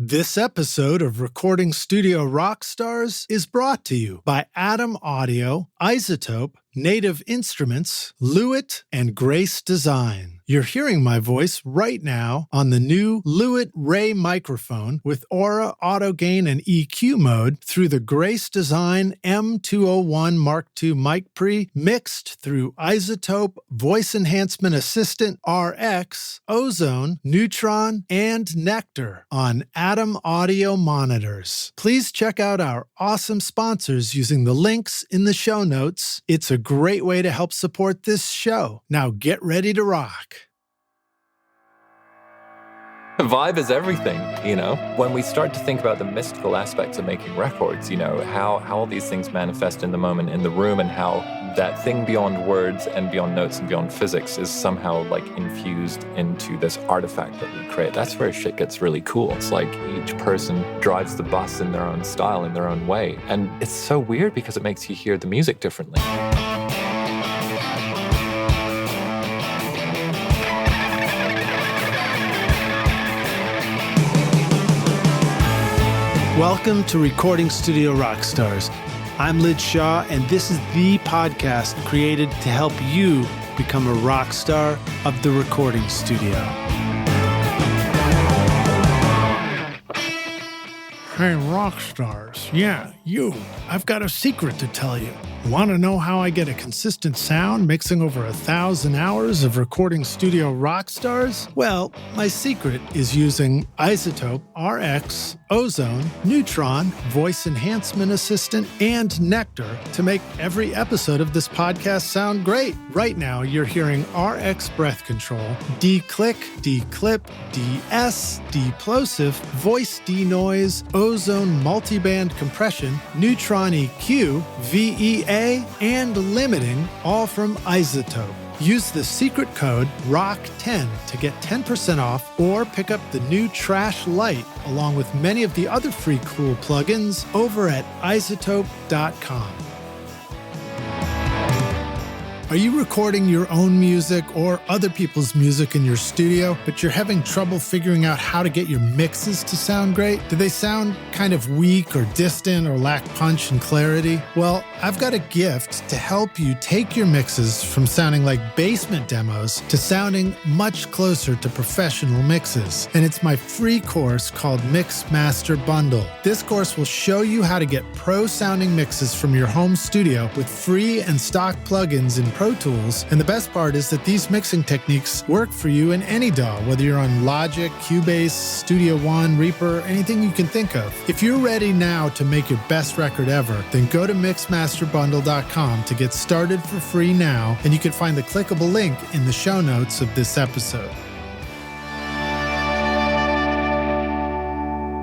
This episode of Recording Studio Rockstars is brought to you by Atom Audio, Isotope, Native Instruments, Lewitt, and Grace Design. You're hearing my voice right now on the new Lewitt Ray microphone with Aura, Auto Gain, and EQ mode through the Grace Design M201 Mark II mic pre, mixed through Isotope, Voice Enhancement Assistant RX, Ozone, Neutron, and Nectar on Atom Audio monitors. Please check out our awesome sponsors using the links in the show notes. It's a great way to help support this show. Now get ready to rock. Vibe is everything, you know? When we start to think about the mystical aspects of making records, you know, how all these things manifest in the moment, in the room, and how that thing beyond words and beyond notes and beyond physics is somehow like infused into this artifact that we create. That's where shit gets really cool. It's like each person drives the bus in their own style, in their own way. And it's so weird because it makes you hear the music differently. Welcome to Recording Studio Rockstars. I'm Lid Shaw, and this is the podcast created to help you become a rock star of the recording studio. Hey, rock stars. Yeah, you. I've got a secret to tell you. Want to know how I get a consistent sound mixing over 1,000 hours of recording studio rock stars? Well, my secret is using Isotope, RX, Ozone, Neutron, Voice Enhancement Assistant, and Nectar to make every episode of this podcast sound great. Right now, you're hearing RX breath control, D-click, D-clip, DS, D-plosive, voice denoise, Ozone multiband compression, Neutron EQ, VEA, and limiting, all from Isotope. Use the secret code ROCK10 to get 10% off or pick up the new Trash Light along with many of the other free cool plugins over at isotope.com. Are you recording your own music or other people's music in your studio, but you're having trouble figuring out how to get your mixes to sound great? Do they sound kind of weak or distant or lack punch and clarity? Well, I've got a gift to help you take your mixes from sounding like basement demos to sounding much closer to professional mixes. And it's my free course called Mix Master Bundle. This course will show you how to get pro-sounding mixes from your home studio with free and stock plugins in Pro Tools, and the best part is that these mixing techniques work for you in any DAW, whether you're on Logic, Cubase, Studio One, Reaper, anything you can think of. If you're ready now to make your best record ever, then go to mixmasterbundle.com to get started for free now, and you can find the clickable link in the show notes of this episode.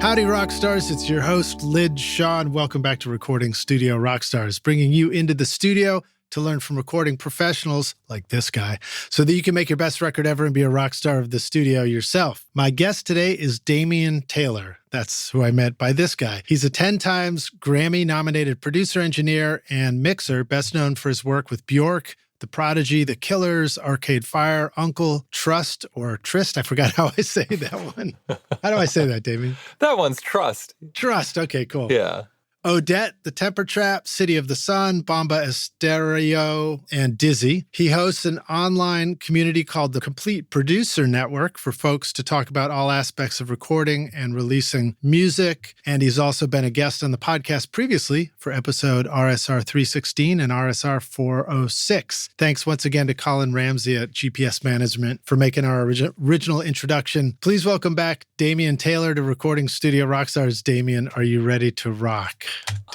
Howdy, Rockstars. It's your host, Lid Shaw, and welcome back to Recording Studio Rockstars, bringing you into the studio to learn from recording professionals like this guy so that you can make your best record ever and be a rock star of the studio yourself. My guest today is Damian Taylor. That's who I met by this guy. He's a 10 times Grammy-nominated producer, engineer, and mixer, best known for his work with Bjork, The Prodigy, The Killers, Arcade Fire, UNKLE, Trust, or Trist. I forgot how I say that one. How do I say that, Damian? That one's Trust. Trust. Okay, cool. Yeah. Odette, The Temper Trap, City of the Sun, Bomba Estéreo, and Dizzy. He hosts an online community called the Complete Producer Network for folks to talk about all aspects of recording and releasing music. And he's also been a guest on the podcast previously for episode RSR316 and RSR406. Thanks once again to Colin Ramsay at GPS Management for making our original introduction. Please welcome back Damian Taylor to Recording Studio Rockstars. Damian, are you ready to rock?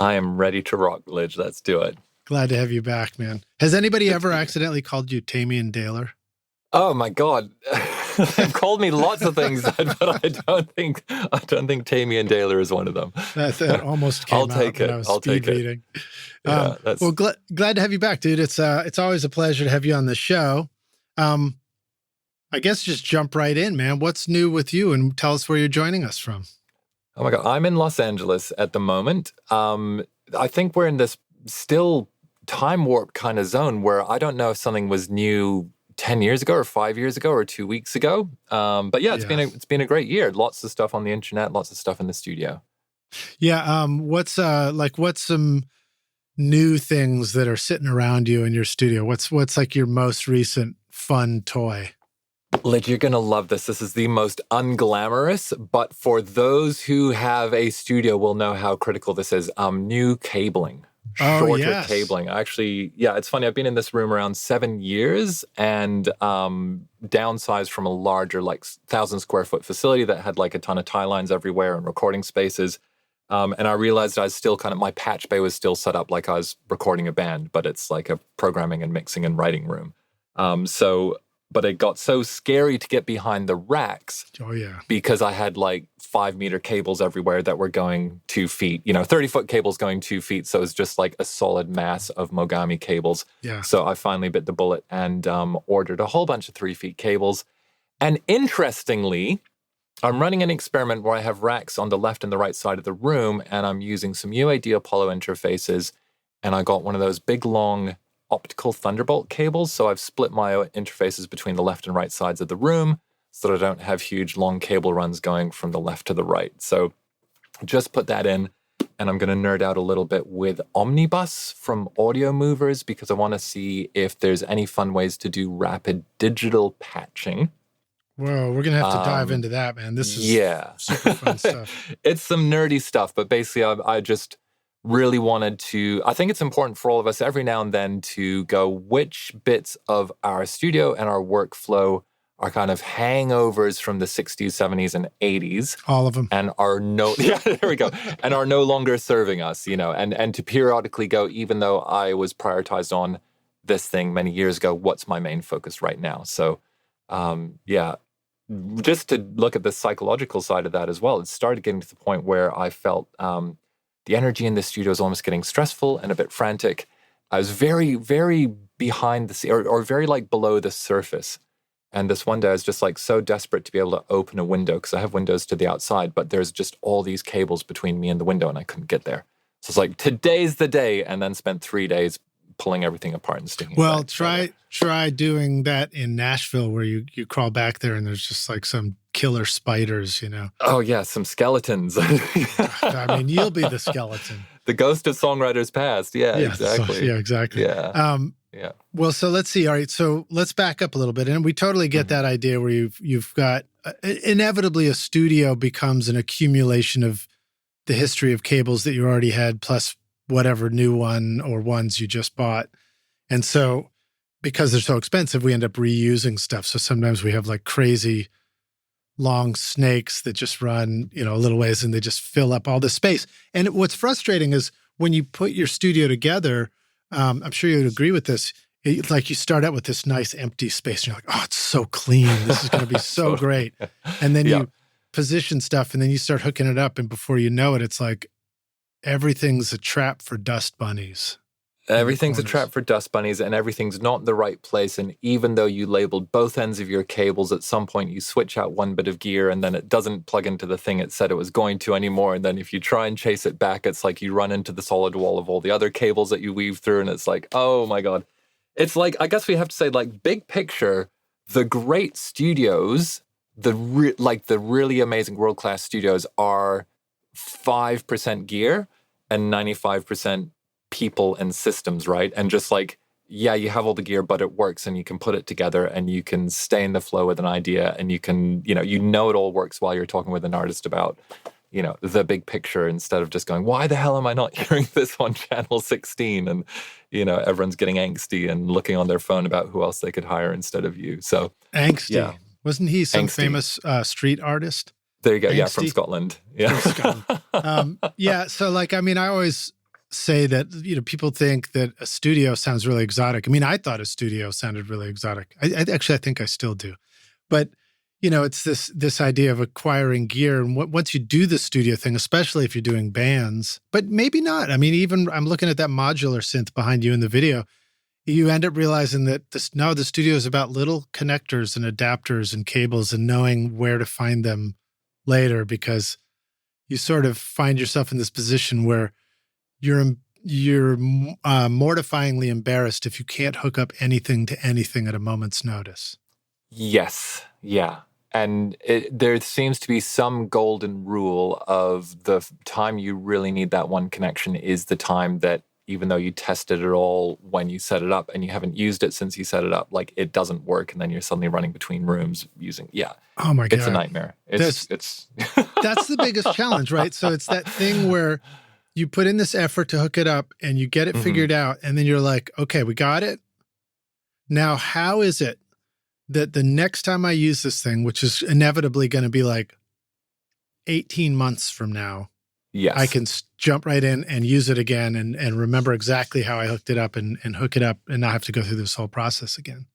I am ready to rock, Lidge. Let's do it. Glad to have you back, man. Has anybody ever accidentally called you Damian Taylor? Oh my God. They've called me lots of things, but I don't think Damian Taylor is one of them. That almost came I'll take out it. when I was I'll speed take reading. Yeah, well, glad to have you back, dude. It's always a pleasure to have you on the show. I guess just jump right in, man. What's new with you? And tell us where you're joining us from. Oh my God. I'm in Los Angeles at the moment. I think we're in this still time warp kind of zone where I don't know if something was new 10 years ago or 5 years ago or 2 weeks ago. But yeah, it's been a great year. Lots of stuff on the internet, lots of stuff in the studio. Yeah. What's some new things that are sitting around you in your studio? What's like your most recent fun toy? Like, you're going to love this. This is the most unglamorous, but for those who have a studio will know how critical this is. New cabling. Shorter cabling. Actually, yeah, it's funny. I've been in this room around 7 years and downsized from a larger, like 1,000 square foot facility that had like a ton of tie lines everywhere and recording spaces. And I realized I was still my patch bay was still set up like I was recording a band, but it's like a programming and mixing and writing room. But it got so scary to get behind the racks. Oh, yeah. Because I had like 5-meter cables everywhere that were going 2 feet, 30-foot cables going 2 feet. So it was just like a solid mass of Mogami cables. Yeah. So I finally bit the bullet and ordered a whole bunch of 3-feet cables. And interestingly, I'm running an experiment where I have racks on the left and the right side of the room, and I'm using some UAD Apollo interfaces. And I got one of those big, long optical Thunderbolt cables. So I've split my interfaces between the left and right sides of the room so that I don't have huge long cable runs going from the left to the right. So just put that in, and I'm going to nerd out a little bit with Omnibus from Audio Movers because I want to see if there's any fun ways to do rapid digital patching. Whoa, we're going to have to dive into that, man. This is super fun stuff. It's some nerdy stuff, but basically I just really wanted to, I think it's important for all of us every now and then to go, which bits of our studio and our workflow are kind of hangovers from the 60s, 70s, and 80s. All of them. And are there we go. And are no longer serving us, and to periodically go, even though I was prioritized on this thing many years ago, what's my main focus right now? So, just to look at the psychological side of that as well, it started getting to the point where I felt the energy in the studio is almost getting stressful and a bit frantic. I was very, very behind the scene or very like below the surface. And this one day I was just like so desperate to be able to open a window because I have windows to the outside, but there's just all these cables between me and the window and I couldn't get there. So it's like, today's the day, and then spent 3 days pulling everything apart and sticking it back. Try doing that in Nashville where you crawl back there and there's just like some killer spiders, Oh, yeah, some skeletons. I mean, you'll be the skeleton. The ghost of songwriters past. Yeah, exactly. Exactly. Yeah. Well, so let's see. All right, so let's back up a little bit. And we totally get that idea where you've got, inevitably a studio becomes an accumulation of the history of cables that you already had, plus whatever new one or ones you just bought. And so because they're so expensive, we end up reusing stuff. So sometimes we have like crazy long snakes that just run, a little ways and they just fill up all this space. And what's frustrating is when you put your studio together, I'm sure you'd agree with this, like you start out with this nice empty space and you're like, oh, it's so clean. This is going to be so great. And then you position stuff and then you start hooking it up. And before you know it, it's like everything's a trap for dust bunnies. Everything's a trap for dust bunnies and everything's not in the right place. And even though you labeled both ends of your cables, at some point you switch out one bit of gear and then it doesn't plug into the thing it said it was going to anymore. And then if you try and chase it back, it's like you run into the solid wall of all the other cables that you weave through. And it's like, oh my God. It's like, I guess we have to say, like, big picture, the great studios, the really amazing world-class studios are 5% gear and 95% people and systems, right? And just like, yeah, you have all the gear, but it works and you can put it together and you can stay in the flow with an idea and you can, it all works while you're talking with an artist about, the big picture instead of just going, why the hell am I not hearing this on channel 16? And, everyone's getting angsty and looking on their phone about who else they could hire instead of you. So angsty. Yeah. Wasn't he some famous street artist? There you go. Angsty? Yeah, from Scotland. Yeah. From Scotland. So like, I mean, I always say that, people think that a studio sounds really exotic. I mean, I thought a studio sounded really exotic. I think I still do. But, it's this idea of acquiring gear. And once you do the studio thing, especially if you're doing bands, but maybe not. I mean, even I'm looking at that modular synth behind you in the video. You end up realizing that the studio is about little connectors and adapters and cables and knowing where to find them later, because you sort of find yourself in this position where you're you're mortifyingly embarrassed if you can't hook up anything to anything at a moment's notice. Yes. Yeah. And there seems to be some golden rule of the time you really need that one connection is the time that, even though you tested it all when you set it up and you haven't used it since you set it up, like it doesn't work. And then you're suddenly running between rooms using, Oh my God. It's a nightmare. It's That's the biggest challenge, right? So it's that thing where you put in this effort to hook it up and you get it figured out. And then you're like, okay, we got it. Now, how is it that the next time I use this thing, which is inevitably going to be like 18 months from now, yes, I can jump right in and use it again and remember exactly how I hooked it up and hook it up and not have to go through this whole process again.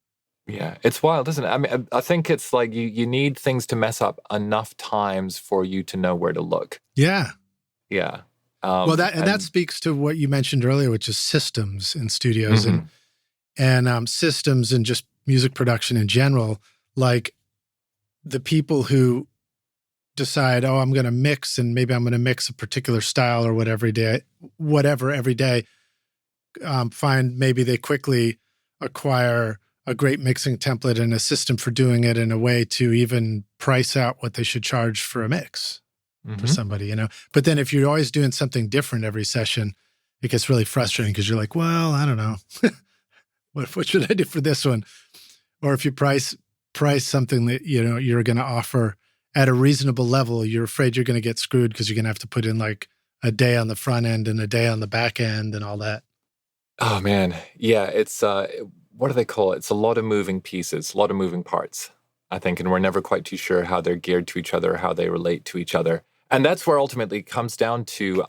Yeah, it's wild, isn't it? I mean, I think it's like you need things to mess up enough times for you to know where to look. Yeah. Yeah. Well, that speaks to what you mentioned earlier, which is systems in studios and systems and just music production in general. Like the people who decide, oh, I'm going to mix and maybe I'm going to mix a particular style or whatever every day, find maybe they quickly acquire a great mixing template and a system for doing it in a way to even price out what they should charge for a mix for somebody, you know. But then if you're always doing something different every session, it gets really frustrating because you're like, well, I don't know. What should I do for this one? Or if you price something that, you know, you're going to offer at a reasonable level, you're afraid you're going to get screwed because you're going to have to put in like a day on the front end and a day on the back end and all that. Oh, man. Yeah, it's, what do they call it? It's a lot of moving pieces, a lot of moving parts, I think, and we're never quite too sure how they're geared to each other, how they relate to each other. And that's where ultimately it comes down to,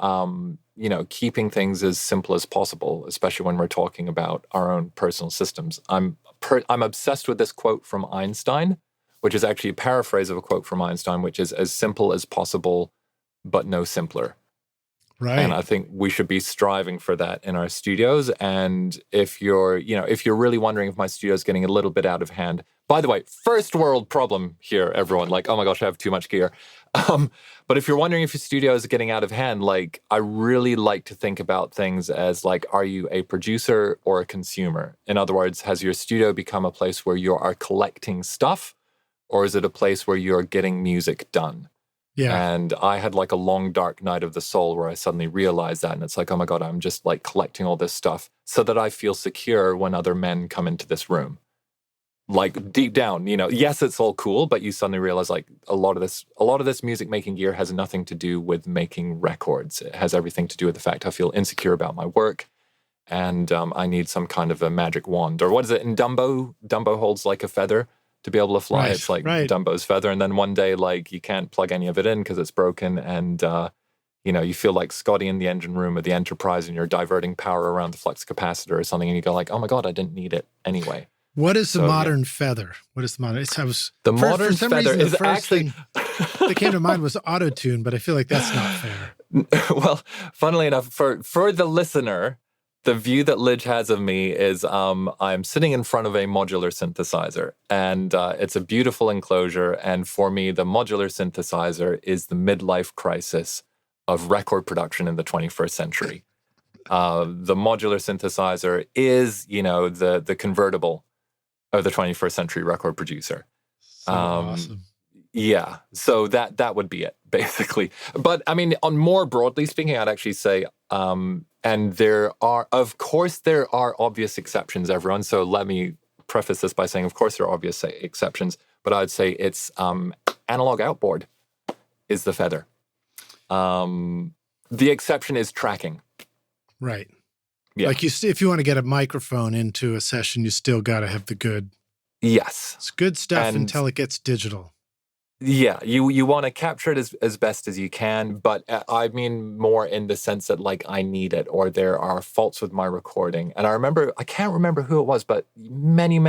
you know, keeping things as simple as possible, especially when we're talking about our own personal systems. I'm obsessed with this quote from Einstein, which is actually a paraphrase of a quote from Einstein, which is as simple as possible, but no simpler. Right. And I think we should be striving for that in our studios. And if you're really wondering if my studio is getting a little bit out of hand, by the way, first world problem here, everyone, like, oh my gosh, I have too much gear. But if you're wondering if your studio is getting out of hand, like, I really like to think about things as like, are you a producer or a consumer? In other words, has your studio become a place where you are collecting stuff, or is it a place where you're getting music done? Yeah. And I had like a long, dark night of the soul where I suddenly realized that. And it's like, oh my God, I'm just like collecting all this stuff so that I feel secure when other men come into this room. Like deep down, you know, yes, it's all cool, but you suddenly realize like a lot of this music making gear has nothing to do with making records. It has everything to do with the fact I feel insecure about my work. And I need some kind of a magic wand. Or what is it in Dumbo? Dumbo holds like a feather to be able to fly. Right, it's like Dumbo's feather. And then one day, like, you can't plug any of it in because it's broken. And, you know, you feel like Scotty in the engine room of the Enterprise and you're diverting power around the flux capacitor or something. And you go like, oh my God, I didn't need it anyway. What is the modern feather? What is the modern? Modern feather is actually... that came to mind was auto-tune, but I feel like that's not fair. Well, funnily enough, for the listener, the view that Lidge has of me is I'm sitting in front of a modular synthesizer, and it's a beautiful enclosure. And for me, the modular synthesizer is the midlife crisis of record production in the 21st century. The modular synthesizer is, you know, the convertible of the 21st century record producer. So awesome. Yeah, so that would be it, basically. But I mean, on more broadly speaking, I'd actually say, and there are obvious exceptions, everyone. So let me preface this by saying, of course, there are obvious exceptions, but I'd say it's analog outboard is the feather. The exception is tracking. Right. Yeah. Like if you want to get a microphone into a session, you still got to have the good. Yes. It's good stuff until it gets digital. Yeah, you want to capture it as best as you can, but I mean more in the sense that like I need it, or there are faults with my recording. And I can't remember who it was, but many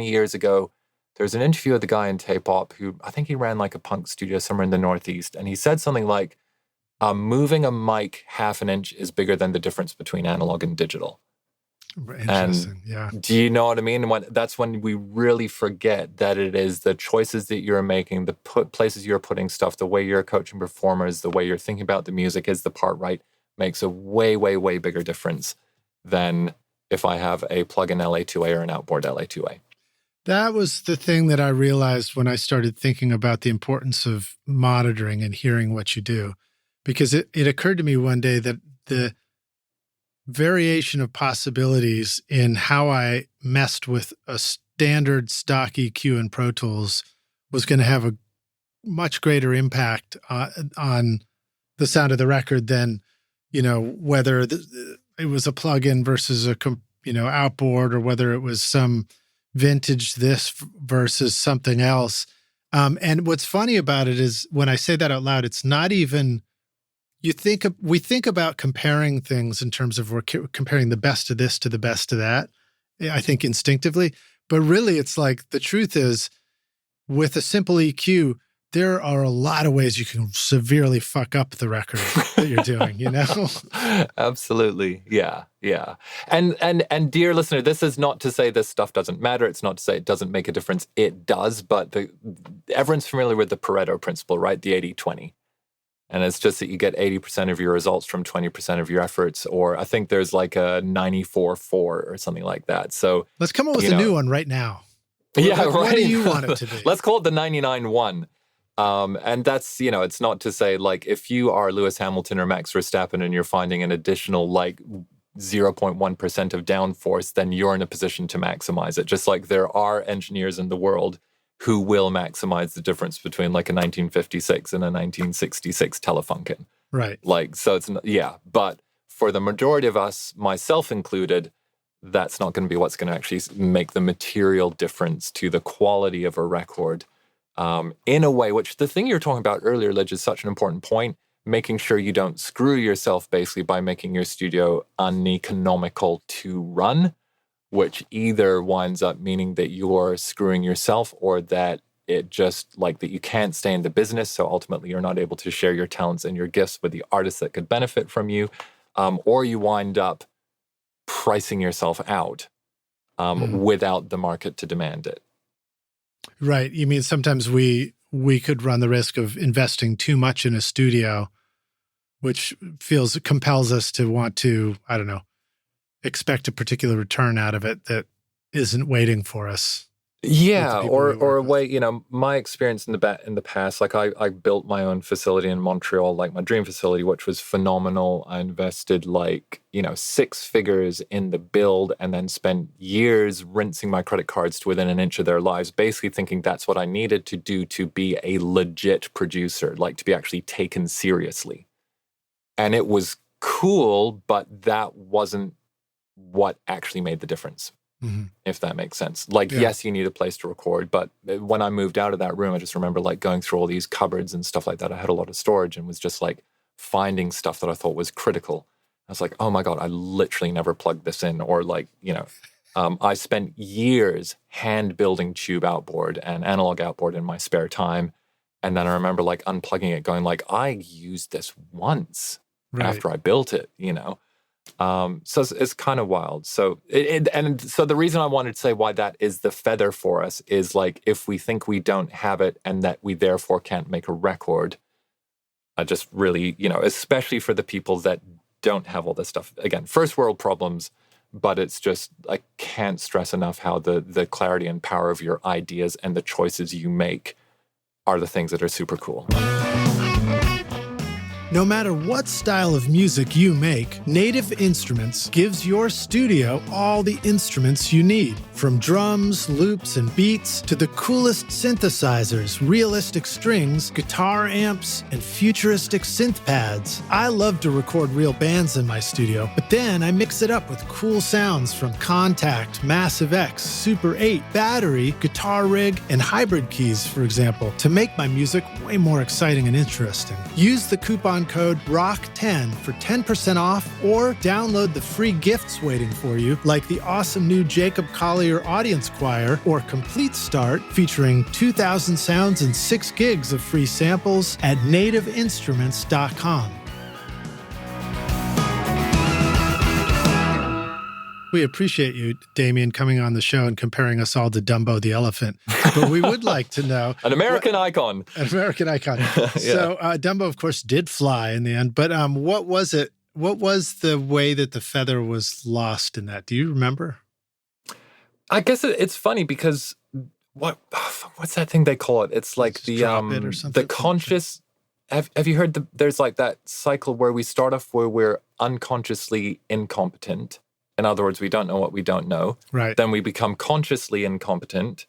years ago, there was an interview with the guy in K-pop who I think he ran like a punk studio somewhere in the Northeast, and he said something like, moving a mic half an inch is bigger than the difference between analog and digital. Interesting, yeah. Do you know what I mean? That's when we really forget that it is the choices that you're making, the places you're putting stuff, the way you're coaching performers, the way you're thinking about the music is the part, right? makes a way, way, way bigger difference than if I have a plug-in LA2A or an outboard LA2A. That was the thing that I realized when I started thinking about the importance of monitoring and hearing what you do, because it occurred to me one day that the variation of possibilities in how I messed with a standard stock EQ in Pro Tools was going to have a much greater impact on the sound of the record than, whether it was a plug-in versus a, outboard, or whether it was some vintage this versus something else. And what's funny about it is when I say that out loud, it's not even, we think about comparing things in terms of we're comparing the best of this to the best of that, I think instinctively, but really it's like the truth is with a simple EQ, there are a lot of ways you can severely fuck up the record that you're doing, Absolutely. Yeah. Yeah. And dear listener, this is not to say this stuff doesn't matter. It's not to say it doesn't make a difference. It does. But everyone's familiar with the Pareto principle, right? The 80-20. And it's just that you get 80% of your results from 20% of your efforts. Or I think there's like a 94-4 or something like that. So let's come up with a new one right now. Yeah, right. What do you want it to be? Let's call it the 99-1. And that's, it's not to say like if you are Lewis Hamilton or Max Verstappen and you're finding an additional like 0.1% of downforce, then you're in a position to maximize it. Just like there are engineers in the world who will maximize the difference between like a 1956 and a 1966 Telefunken. Right. Like, so it's, but for the majority of us, myself included, that's not going to be what's going to actually make the material difference to the quality of a record. In a way, which the thing you were talking about earlier, Lidge, is such an important point, making sure you don't screw yourself basically by making your studio uneconomical to run, which either winds up meaning that you're screwing yourself or that it just like that you can't stay in the business. So ultimately you're not able to share your talents and your gifts with the artists that could benefit from you. Or you wind up pricing yourself out without the market to demand it. Right. You mean sometimes we could run the risk of investing too much in a studio, which compels us to want to, I don't know, expect a particular return out of it that isn't waiting for us. Yeah, or a way, my experience in the past, like I built my own facility in Montreal, like my dream facility, which was phenomenal. I invested like, 6 figures in the build and then spent years rinsing my credit cards to within an inch of their lives, basically thinking that's what I needed to do to be a legit producer, like to be actually taken seriously. And it was cool, but that wasn't what actually made the difference. Mm-hmm. If that makes sense. Like, yes, you need a place to record, but when I moved out of that room, I just remember like going through all these cupboards and stuff like that. I had a lot of storage and was just like finding stuff that I thought was critical. I was like, oh my God, I literally never plugged this in. Or like, I spent years hand building tube outboard and analog outboard in my spare time. And then I remember like unplugging it going like, I used this once after I built it, So it's kind of wild. So so the reason I wanted to say why that is the feather for us is like if we think we don't have it and that we therefore can't make a record, I just really, especially for the people that don't have all this stuff. Again, first world problems, but it's just I can't stress enough how the clarity and power of your ideas and the choices you make are the things that are super cool. No matter what style of music you make, Native Instruments gives your studio all the instruments you need. From drums, loops, and beats to the coolest synthesizers, realistic strings, guitar amps, and futuristic synth pads. I love to record real bands in my studio, but then I mix it up with cool sounds from Contact, Massive X, Super 8, Battery, Guitar Rig, and Hybrid keys, for example, to make my music way more exciting and interesting. Use the coupon code ROCK10 for 10% off or download the free gifts waiting for you like the awesome new Jacob Collier Audience Choir or Complete Start featuring 2,000 sounds and 6 gigs of free samples at nativeinstruments.com. We appreciate you, Damian, coming on the show and comparing us all to Dumbo the elephant. But we would like to know... An American icon. An American icon. Yeah. So Dumbo, of course, did fly in the end. But what was it what was the way that the feather was lost in that? Do you remember? I guess it's funny because what's that thing they call it? It's like Just drop it or something. the conscious. Have you heard there's like that cycle where we start off where we're unconsciously incompetent. In other words, we don't know what we don't know. Right. Then we become consciously incompetent,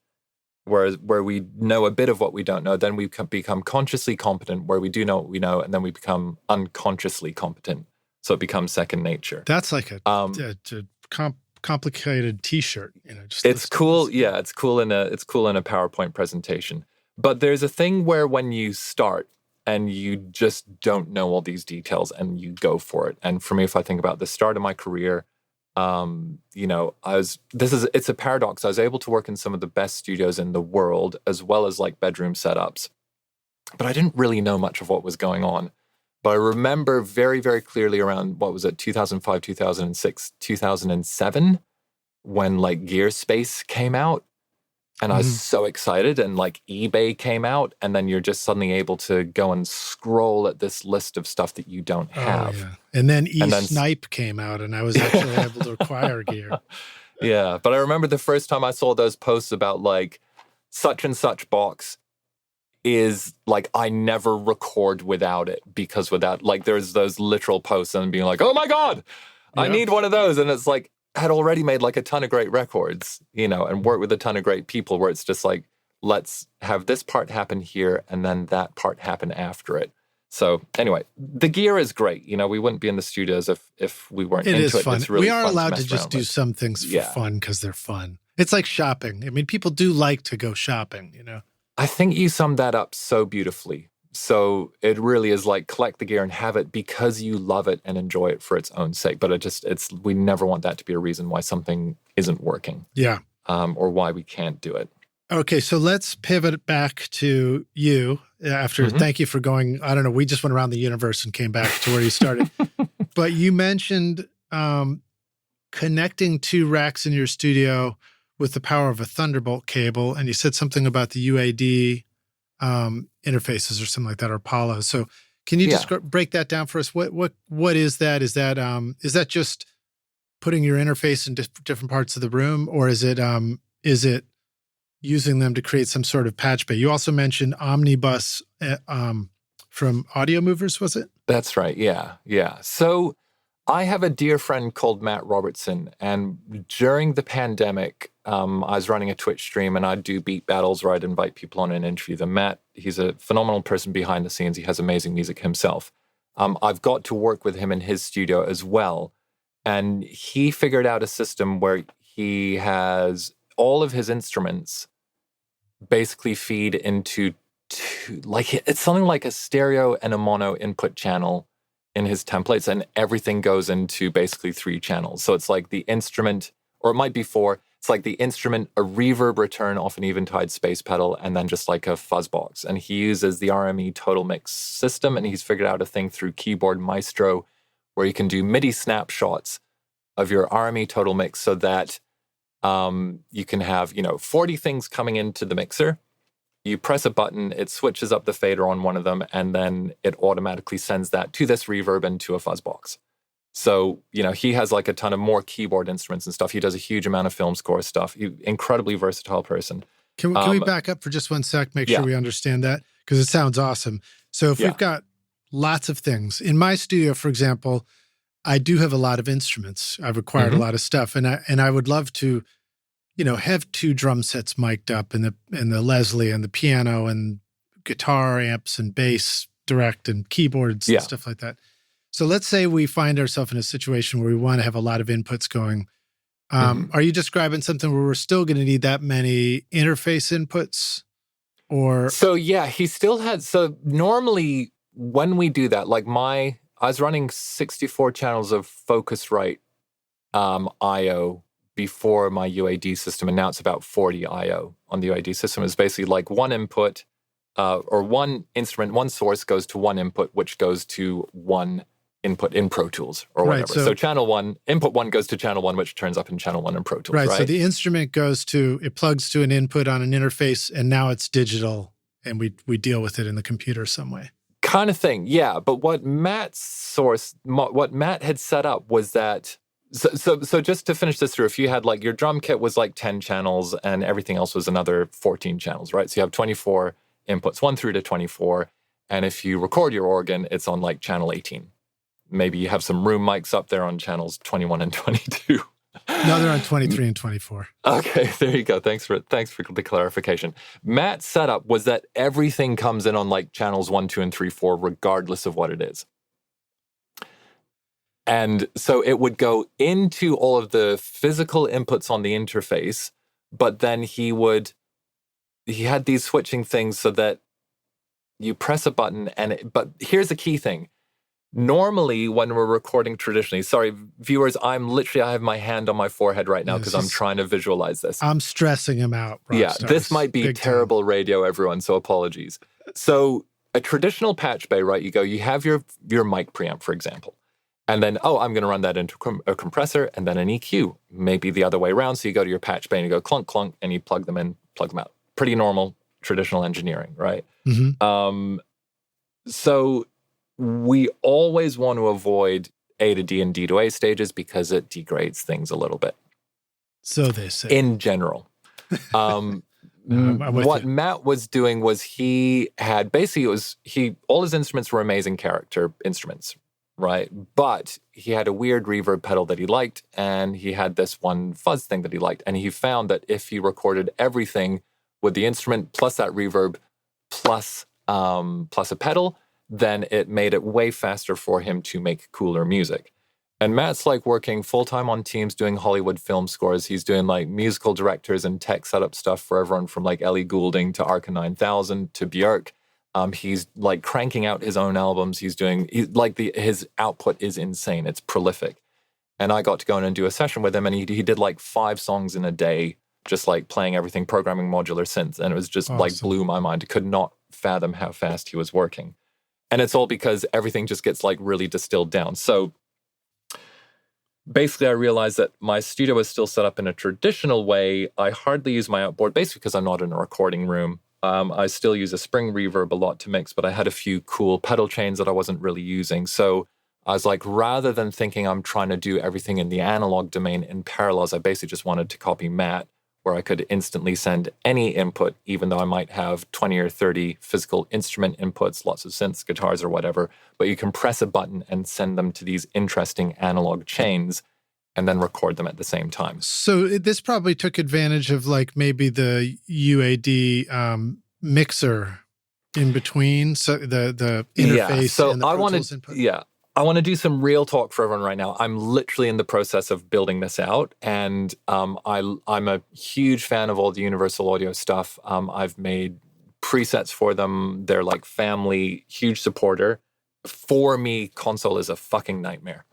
where we know a bit of what we don't know. Then we become consciously competent, where we do know what we know, and then we become unconsciously competent. So it becomes second nature. That's like a complicated T-shirt. Just it's cool. Yeah, it's cool in a PowerPoint presentation. But there's a thing where when you start and you just don't know all these details and you go for it. And for me, if I think about the start of my career, it's a paradox. I was able to work in some of the best studios in the world, as well as like bedroom setups, but I didn't really know much of what was going on. But I remember very, very clearly around, 2005, 2006, 2007, when like Gearspace came out. And I was so excited, and like eBay came out, and then you're just suddenly able to go and scroll at this list of stuff that you don't have. Oh, yeah. And then eSnipe came out, and I was actually able to acquire gear. Yeah, but I remember the first time I saw those posts about like such and such box is like I never record without it, because without, like, there's those literal posts and being like, oh my God, I need one of those. And it's like, had already made like a ton of great records, and worked with a ton of great people, where it's just like, let's have this part happen here and then that part happen after it. So anyway, the gear is great. We wouldn't be in the studios if we weren't into it. It is fun. It's really we are fun allowed to just do some things for fun because they're fun. It's like shopping. I mean, people do like to go shopping, I think you summed that up so beautifully. So it really is like collect the gear and have it because you love it and enjoy it for its own sake. But we never want that to be a reason why something isn't working. Yeah. Or why we can't do it. Okay, so let's pivot back to you after, thank you for going, I don't know, we just went around the universe and came back to where you started. But you mentioned connecting two racks in your studio with the power of a Thunderbolt cable, and you said something about the UAD interfaces or something like that, or Apollo. So can you just break that down for us? What is that? Is that just putting your interface in different parts of the room, or is it using them to create some sort of patch bay? You also mentioned Omnibus from Audio Movers, was it? That's right. Yeah. So I have a dear friend called Matt Robertson, and during the pandemic, I was running a Twitch stream, and I'd do beat battles where I'd invite people on and interview them. Matt, he's a phenomenal person behind the scenes. He has amazing music himself. I've got to work with him in his studio as well. And he figured out a system where he has all of his instruments basically feed into it's something like a stereo and a mono input channel in his templates, and everything goes into basically 3 channels. So it's like the instrument, or it might be 4. It's like the instrument, a reverb return off an Eventide space pedal, and then just like a fuzz box. And he uses the RME Total Mix system, and he's figured out a thing through Keyboard Maestro where you can do MIDI snapshots of your RME Total Mix so that you can have, 40 things coming into the mixer. You press a button, it switches up the fader on one of them, and then it automatically sends that to this reverb and to a fuzz box. So, he has like a ton of more keyboard instruments and stuff. He does a huge amount of film score stuff. Incredibly versatile person. Can we back up for just one sec, make sure we understand that? Because it sounds awesome. So if we've got lots of things. In my studio, for example, I do have a lot of instruments. I've acquired a lot of stuff. And I would love to, have 2 drum sets mic'd up, and the Leslie and the piano and guitar amps and bass direct and keyboards and stuff like that. So let's say we find ourselves in a situation where we want to have a lot of inputs going. Are you describing something where we're still going to need that many interface inputs? Or so he still had. So normally when we do that, like I was running 64 channels of Focusrite I/O before my UAD system, and now it's about 40 I/O on the UAD system. It's basically like one input or one instrument, one source goes to one input, which goes to one input in Pro Tools or whatever. So channel 1, input 1 goes to channel 1, which turns up in channel 1 in Pro Tools, right? So the instrument it plugs to an input on an interface, and now it's digital, and we deal with it in the computer some way. Kind of thing, yeah. But what Matt had set up was that, so just to finish this through, if you had like your drum kit was like 10 channels and everything else was another 14 channels, right? So you have 24 inputs, 1 through to 24. And if you record your organ, it's on like channel 18. Maybe you have some room mics up there on channels 21 and 22. No, they're on 23 and 24. Okay, there you go. Thanks for the clarification. Matt's setup was that everything comes in on like channels 1, 2, and 3, 4, regardless of what it is. And so it would go into all of the physical inputs on the interface, but then he had these switching things so that you press a button but here's the key thing. Normally, when we're recording traditionally, sorry, viewers, I have my hand on my forehead right now because I'm trying to visualize this. I'm stressing him out, bro. Yeah, this might be terrible radio, everyone, so apologies. So a traditional patch bay, right, you have your mic preamp, for example. And then, I'm going to run that into a compressor and then an EQ. Maybe the other way around. So you go to your patch bay and you go clunk, clunk, and you plug them in, plug them out. Pretty normal traditional engineering, right? Mm-hmm. So we always want to avoid A to D and D to A stages because it degrades things a little bit. So they say. In general. What Matt was doing was he had basically all his instruments were amazing character instruments, right? But he had a weird reverb pedal that he liked, and he had this one fuzz thing that he liked. And he found that if he recorded everything with the instrument plus that reverb plus a pedal, then it made it way faster for him to make cooler music. And Matt's like working full-time on teams doing Hollywood film scores. He's doing like musical directors and tech setup stuff for everyone from like Ellie Goulding to Arca 9000 to Bjork. He's like cranking out his own albums. His output is insane. It's prolific. And I got to go in and do a session with him, and he did like 5 songs in a day, just like playing everything, programming modular synths. And it was just like blew my mind. I could not fathom how fast he was working. And it's all because everything just gets like really distilled down. So basically I realized that my studio is still set up in a traditional way. I hardly use my outboard, basically because I'm not in a recording room. I still use a spring reverb a lot to mix, but I had a few cool pedal chains that I wasn't really using. So I was like, rather than thinking I'm trying to do everything in the analog domain in parallels, I basically just wanted to copy Matt, where I could instantly send any input, even though I might have 20 or 30 physical instrument inputs, lots of synths, guitars, or whatever. But you can press a button and send them to these interesting analog chains and then record them at the same time. So this probably took advantage of like maybe the UAD mixer in between, so the interface and the Pro Tools input. Yeah. I want to do some real talk for everyone right now. I'm literally in the process of building this out, and I'm a huge fan of all the Universal Audio stuff. I've made presets for them. They're like family, huge supporter. For me, console is a fucking nightmare.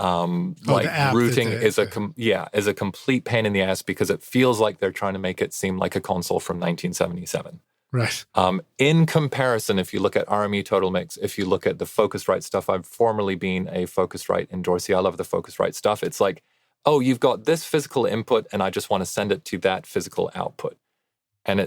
Routing is a complete pain in the ass because it feels like they're trying to make it seem like a console from 1977. Right. In comparison, if you look at RME Total Mix, if you look at the Focusrite stuff, I've formerly been a Focusrite endorsee. I love the Focusrite stuff. It's like, you've got this physical input and I just want to send it to that physical output. And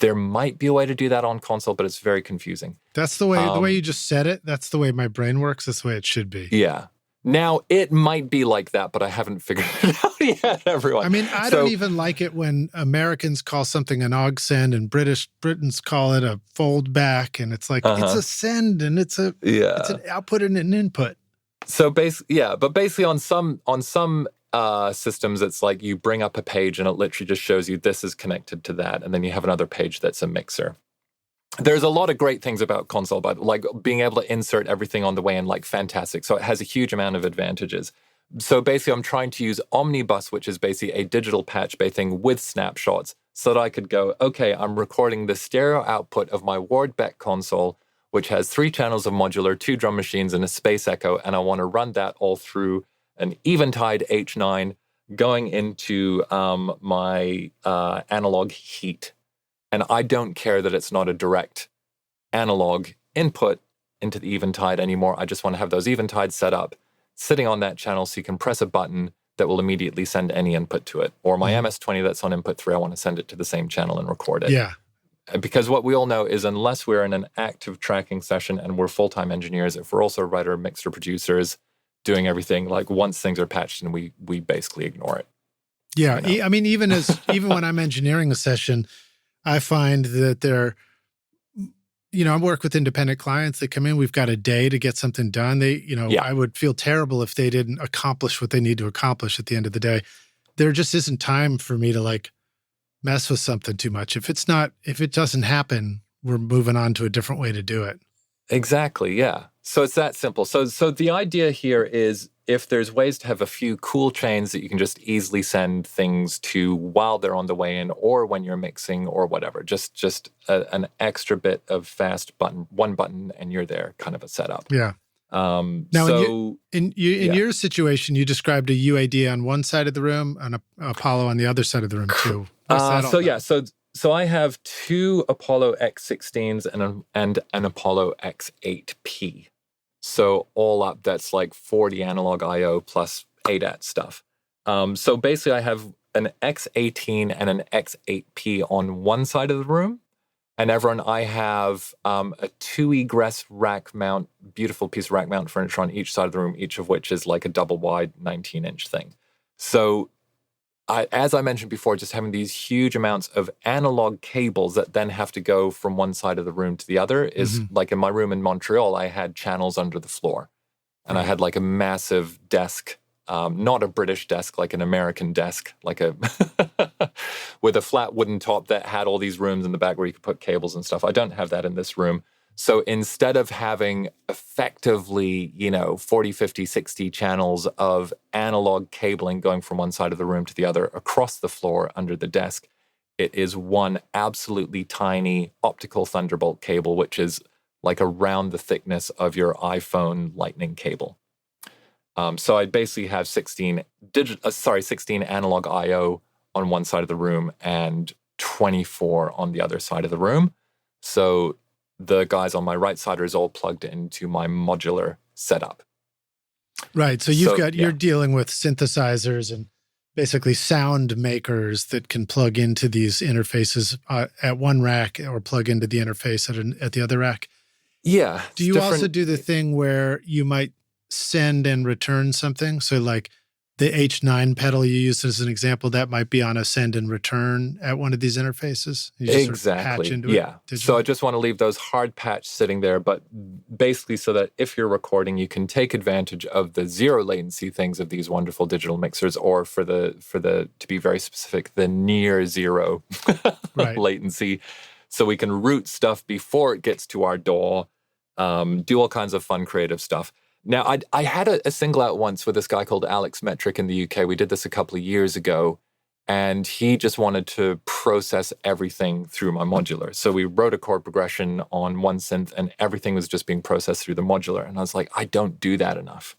there might be a way to do that on console, but it's very confusing. That's the way you just said it. That's the way my brain works. That's the way it should be. Yeah. Now, it might be like that, but I haven't figured it out yet, everyone. I mean, I don't even like it when Americans call something an aux send and Britons call it a fold back. And it's like, it's a send and it's an output and an input. So basically on some systems, it's like you bring up a page and it literally just shows you this is connected to that. And then you have another page that's a mixer. There's a lot of great things about console, but like being able to insert everything on the way in, like fantastic. So it has a huge amount of advantages. So basically I'm trying to use Omnibus, which is basically a digital patch bay thing with snapshots so that I could go, okay, I'm recording the stereo output of my Ward Beck console, which has 3 channels of modular, 2 drum machines and a space echo. And I want to run that all through an Eventide H9 going into my analog heat. And I don't care that it's not a direct analog input into the Eventide anymore. I just want to have those Eventides set up, sitting on that channel so you can press a button that will immediately send any input to it. Or my MS-20 that's on input 3, I want to send it to the same channel and record it. Yeah. Because what we all know is unless we're in an active tracking session and we're full-time engineers, if we're also a writer, mixer, producers, doing everything, like once things are patched and we basically ignore it. Yeah. I mean, even when I'm engineering a session, I find that I work with independent clients that come in. We've got a day to get something done. I would feel terrible if they didn't accomplish what they need to accomplish at the end of the day. There just isn't time for me to like mess with something too much. If it doesn't happen, we're moving on to a different way to do it. Exactly. Yeah. So it's that simple. So the idea here is if there's ways to have a few cool chains that you can just easily send things to while they're on the way in or when you're mixing or whatever, just an extra bit of fast one button and you're there kind of a setup. Yeah. Now, in your situation, you described a UAD on one side of the room and a Apollo on the other side of the room too. So I have two Apollo X16s and an Apollo X8P. So all up, that's like 40 analog I/O plus ADAT stuff. So basically, I have an X18 and an X8P on one side of the room. And everyone, I have a 2 egress rack mount, beautiful piece of rack mount furniture on each side of the room, each of which is like a double wide 19-inch thing. So as I mentioned before, just having these huge amounts of analog cables that then have to go from one side of the room to the other is like in my room in Montreal, I had channels under the floor. And I had like a massive desk, not a British desk, like an American desk, like a with a flat wooden top that had all these rooms in the back where you could put cables and stuff. I don't have that in this room. So instead of having effectively, 40, 50, 60 channels of analog cabling going from one side of the room to the other across the floor under the desk, it is one absolutely tiny optical Thunderbolt cable, which is like around the thickness of your iPhone Lightning cable. So I basically have 16 analog I/O on one side of the room and 24 on the other side of the room. So the guys on my right side are all plugged into my modular setup. Right. So you're dealing with synthesizers and basically sound makers that can plug into these interfaces at one rack or plug into the interface at the other rack. Yeah. Do you also do the thing where you might send and return something? So like the H9 pedal you used as an example, that might be on a send and return at one of these interfaces. You just exactly. Sort of patch into it. So I just want to leave those hard patch sitting there, but basically so that if you're recording, you can take advantage of the zero latency things of these wonderful digital mixers, or for the to be very specific, the near zero latency. So we can route stuff before it gets to our DAW, do all kinds of fun creative stuff. Now, I had a single out once with this guy called Alex Metric in the UK. We did this a couple of years ago, and he just wanted to process everything through my modular. So we wrote a chord progression on one synth, and everything was just being processed through the modular. And I was like, I don't do that enough.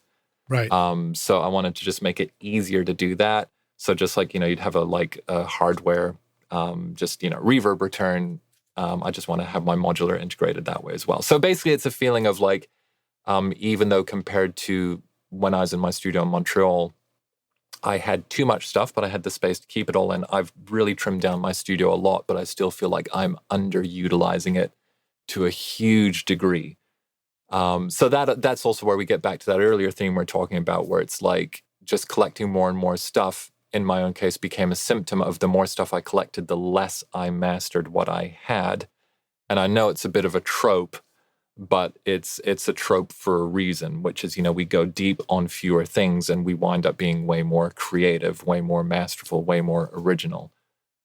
Right. So I wanted to just make it easier to do that. So just like, you'd have a hardware, reverb return. I just want to have my modular integrated that way as well. So basically, it's a feeling of like, even though compared to when I was in my studio in Montreal, I had too much stuff, but I had the space to keep it all in. I've really trimmed down my studio a lot, but I still feel like I'm underutilizing it to a huge degree. So that's also where we get back to that earlier theme we're talking about, where it's like just collecting more and more stuff, in my own case, became a symptom of the more stuff I collected, the less I mastered what I had. And I know it's a bit of a trope, but it's a trope for a reason, which is, we go deep on fewer things and we wind up being way more creative, way more masterful, way more original.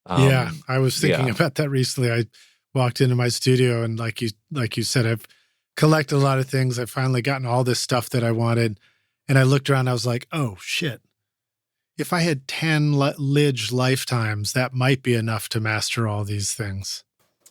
I was thinking about that recently. I walked into my studio and like you said, I've collected a lot of things. I've finally gotten all this stuff that I wanted. And I looked around, I was like, oh shit. If I had 10 Lidge lifetimes, that might be enough to master all these things.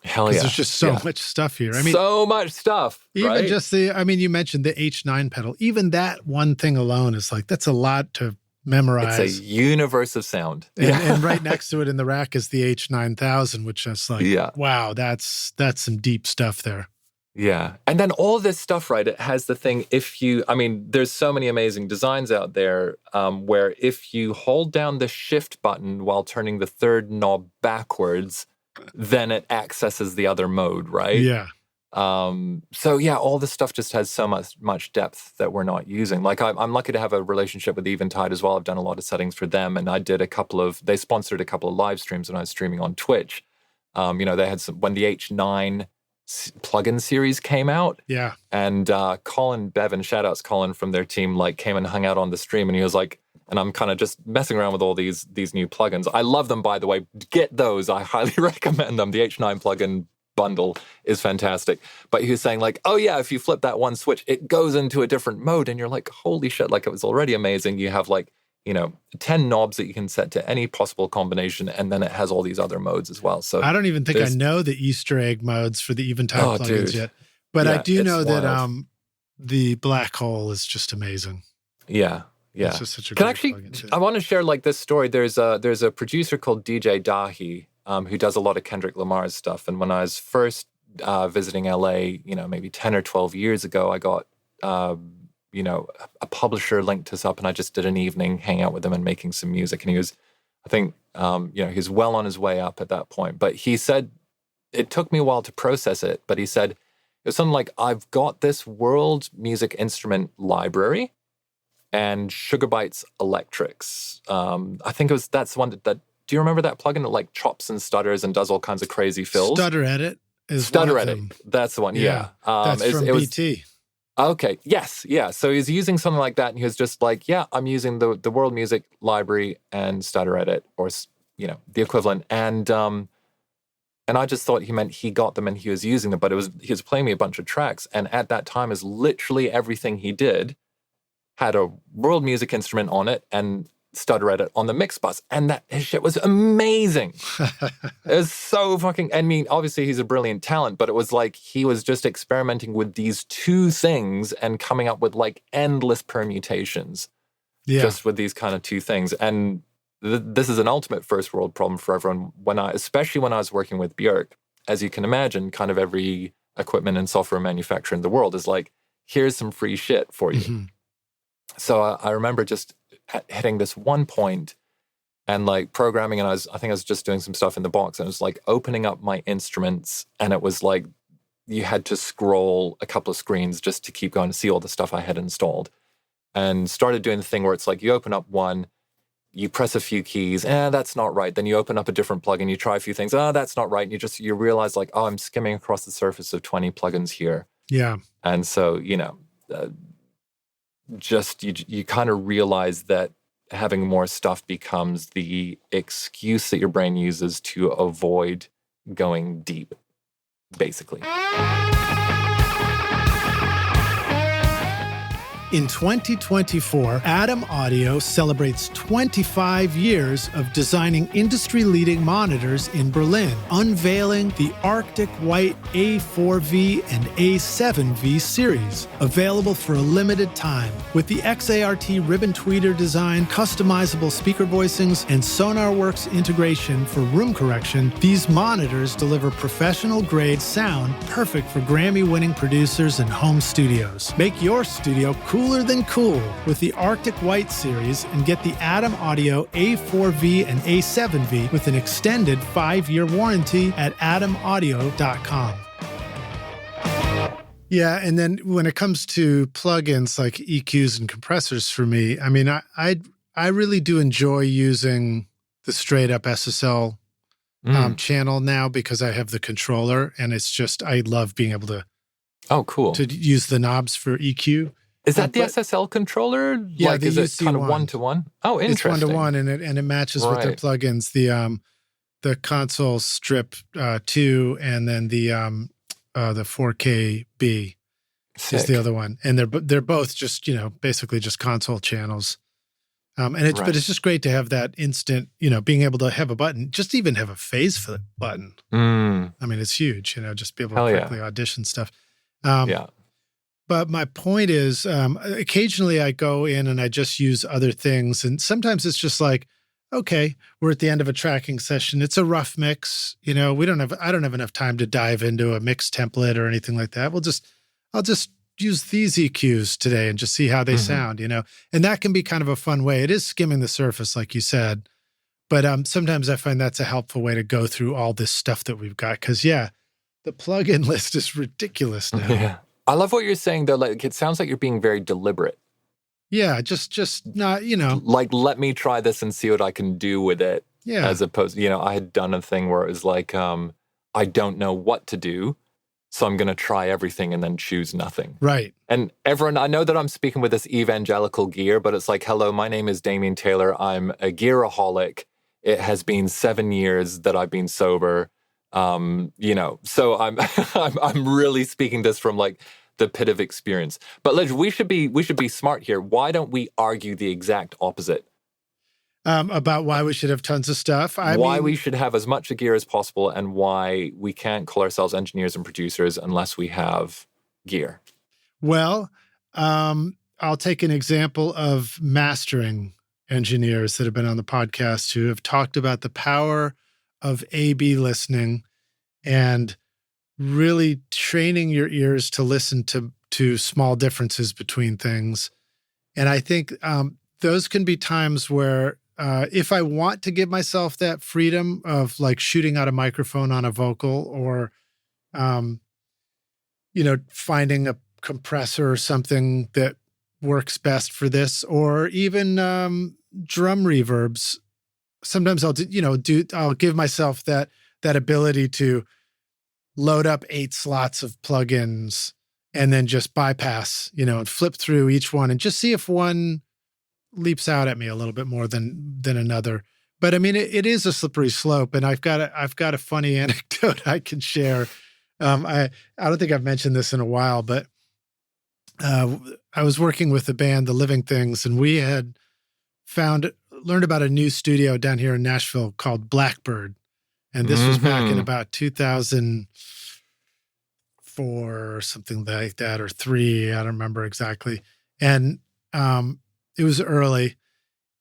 Hell yeah. There's just so much stuff here. I mean, so much stuff. Even right? just you mentioned the H9 pedal. Even that one thing alone is like, that's a lot to memorize. It's a universe of sound. And right next to it in the rack is the H9000, which is like, wow, that's some deep stuff there. Yeah. And then all this stuff, right, it has the thing, there's so many amazing designs out there where if you hold down the shift button while turning the third knob backwards, then it accesses the other mode, right? Yeah. So yeah, all this stuff just has so much depth that we're not using. Like I'm lucky to have a relationship with Eventide as well. I've done a lot of settings for them, and I did they sponsored a couple of live streams when I was streaming on Twitch. They had when the H9 plugin series came out. Yeah. And Colin Bevan, shout outs Colin from their team, like came and hung out on the stream, and he was like, and I'm kind of just messing around with all these new plugins. I love them, by the way. Get those. I highly recommend them. The H9 plugin bundle is fantastic. But he was saying like, oh yeah, if you flip that one switch, it goes into a different mode, and you're like, holy shit, like it was already amazing. You have like, 10 knobs that you can set to any possible combination, and then it has all these other modes as well. So I don't even think I know the Easter egg modes for the Eventide plugins yet. But I do know that the Black Hole is just amazing. Yeah. Yeah. It's just such a great plugin too. I want to share like this story. There's a producer called DJ Dahi, who does a lot of Kendrick Lamar's stuff. And when I was first visiting LA, maybe 10 or 12 years ago, I got a publisher linked us up, and I just did an evening hang out with him and making some music. And he was, I think, he was well on his way up at that point. But he said, it took me a while to process it, but he said, it was something like, I've got this world music instrument library and Sugarbytes Electrics. I think that's the one that, do you remember that plugin that like chops and stutters and does all kinds of crazy fills? Stutter Edit is Stutter one of Edit. them. That's the one, yeah. That's from BT. Okay, yes, yeah. So he's using something like that, and he was just like, yeah, I'm using the world music library and Stutter Edit, or, the equivalent. And I just thought he meant he got them and he was using them, but he was playing me a bunch of tracks. And at that time, is literally everything he did had a world music instrument on it and Stutter Edit on the mix bus. And his shit was amazing. It was so fucking, obviously he's a brilliant talent, but it was like he was just experimenting with these two things and coming up with like endless permutations just with these kind of two things. And this is an ultimate first world problem for everyone. Especially when I was working with Bjork, as you can imagine, kind of every equipment and software manufacturer in the world is like, here's some free shit for you. Mm-hmm. So I remember just hitting this one point and like programming, and I think I was just doing some stuff in the box, and it was like opening up my instruments, and it was like you had to scroll a couple of screens just to keep going to see all the stuff I had installed, and started doing the thing where it's like you open up one, you press a few keys, that's not right. Then you open up a different plugin, you try a few things, that's not right. And you realize like, I'm skimming across the surface of 20 plugins here. Yeah. And so, just you kind of realize that having more stuff becomes the excuse that your brain uses to avoid going deep, basically. In 2024, Adam Audio celebrates 25 years of designing industry-leading monitors in Berlin, unveiling the Arctic White A4V and A7V series, available for a limited time. With the XART ribbon tweeter design, customizable speaker voicings, and SonarWorks integration for room correction, these monitors deliver professional-grade sound perfect for Grammy-winning producers and home studios. Make your studio cooler than cool with the Arctic White series, and get the Adam Audio A4V and A7V with an extended 5-year warranty at adamaudio.com. Yeah, and then when it comes to plugins like EQs and compressors for me, I really do enjoy using the straight up SSL channel now, because I have the controller, and it's just, I love being able to to use the knobs for EQ. Is that the SSL controller? Yeah, like, the is UC1. it kind of one-to-one? Oh, interesting. It's one-to-one, and it matches with their plugins. The console strip 2, and then the 4KB is the other one, and they're both just basically just console channels. But it's just great to have that instant, being able to have a button, just even have a phase flip button. It's huge, just be able to quickly audition stuff. But my point is, occasionally I go in and I just use other things. And sometimes it's just like, okay, we're at the end of a tracking session. It's a rough mix. I don't have enough time to dive into a mix template or anything like that. I'll just use these EQs today and just see how they sound, And that can be kind of a fun way. It is skimming the surface, like you said. But sometimes I find that's a helpful way to go through all this stuff that we've got. Because, the plugin list is ridiculous now. Yeah. I love what you're saying, though. Like, it sounds like you're being very deliberate. Yeah, just not, Like, let me try this and see what I can do with it. Yeah. As opposed, I had done a thing where it was like, I don't know what to do, so I'm going to try everything and then choose nothing. Right. And everyone, I know that I'm speaking with this evangelical gear, but it's like, hello, my name is Damian Taylor. I'm a gearaholic. It has been 7 years that I've been sober. So I'm I'm really speaking this from like the pit of experience. But Ledge, we should be smart here. Why don't we argue the exact opposite? About why we should have tons of stuff. Why we should have as much gear as possible, and why we can't call ourselves engineers and producers unless we have gear. Well, I'll take an example of mastering engineers that have been on the podcast who have talked about the power of A/B listening and really training your ears to listen to small differences between things. And I think those can be times where if I want to give myself that freedom of like shooting out a microphone on a vocal or, finding a compressor or something that works best for this, or even drum reverbs, sometimes I'll give myself that ability to load up 8 slots of plugins and then just bypass, and flip through each one and just see if one leaps out at me a little bit more than another. But I mean, it is a slippery slope, and I've got a funny anecdote I can share. I don't think I've mentioned this in a while, but I was working with the band The Living Things, and we had learned about a new studio down here in Nashville called Blackbird, and this was back in about 2004 or something like that, or 3. I don't remember exactly, and it was early,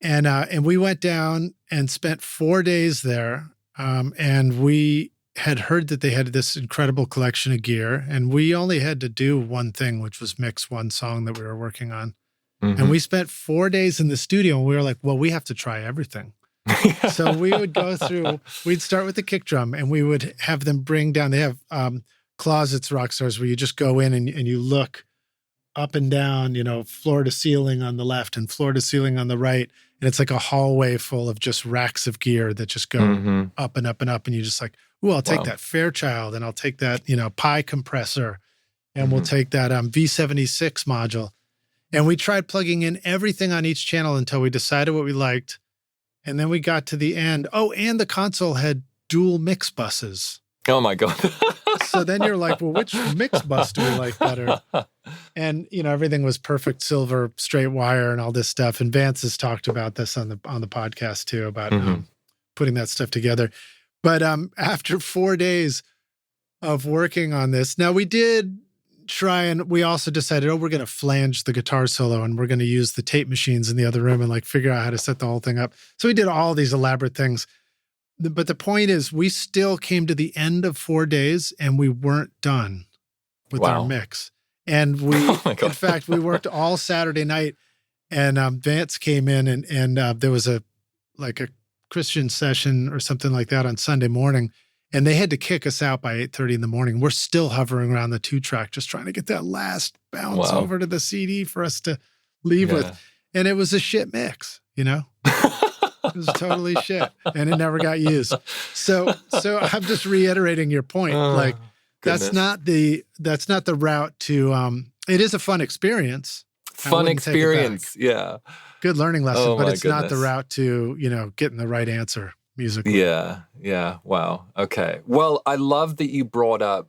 and we went down and spent 4 days there. And we had heard that they had this incredible collection of gear, and we only had to do one thing, which was mix one song that we were working on. Mm-hmm. And we spent 4 days in the studio, and we were like, well, we have to try everything. So we would go through, we'd start with the kick drum, and we would have them bring down, they have closets, Rockstars, where you just go in and you look up and down, floor to ceiling on the left and floor to ceiling on the right. And it's like a hallway full of just racks of gear that just go up and up and up. And you just like, ooh, I'll take that Fairchild, and I'll take that, Pi compressor, and we'll take that V76 module. And we tried plugging in everything on each channel until we decided what we liked. And then we got to the end. Oh, and the console had dual mix buses. Oh my God. So then you're like, well, which mix bus do we like better? And, everything was perfect silver, straight wire and all this stuff. And Vance has talked about this on the podcast too, about putting that stuff together. But after 4 days of working on this, now we did try, and we also decided, we're going to flange the guitar solo, and we're going to use the tape machines in the other room and like figure out how to set the whole thing up. So we did all these elaborate things. But the point is, we still came to the end of 4 days and we weren't done with our mix. And we, in fact, we worked all Saturday night, and Vance came in and there was a Christian session or something like that on Sunday morning, and they had to kick us out by 8:30 in the morning. We're still hovering around the 2-track, just trying to get that last bounce over to the CD for us to leave with. And it was a shit mix, It was totally shit, and it never got used. So I'm just reiterating your point. That's not the route to. It is a fun experience. Fun experience, yeah. Good learning lesson, but it's not the route to getting the right answer musically. Yeah. Wow. Okay. Well, I love that you brought up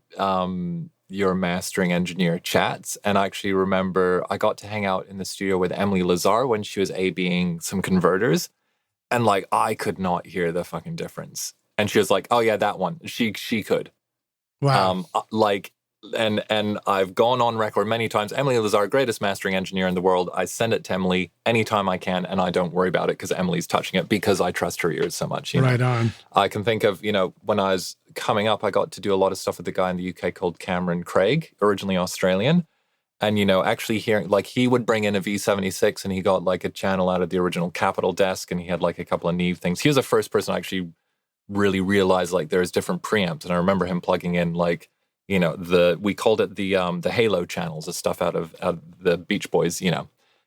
your mastering engineer chats, and I actually remember I got to hang out in the studio with Emily Lazar when she was A-Bing some converters. And I could not hear the fucking difference. And she was like, oh yeah, that one. She could. Wow. And I've gone on record many times. Emily is our greatest mastering engineer in the world. I send it to Emily anytime I can, and I don't worry about it because Emily's touching it because I trust her ears so much. Right on. I can think of, when I was coming up, I got to do a lot of stuff with a guy in the UK called Cameron Craig, originally Australian. And, actually hearing, like, he would bring in a V76 and he got like a channel out of the original Capitol desk and he had like a couple of Neve things. He was the first person I actually really realized like there's different preamps. And I remember him plugging in like, we called it the Halo channels, the stuff out of the Beach Boys,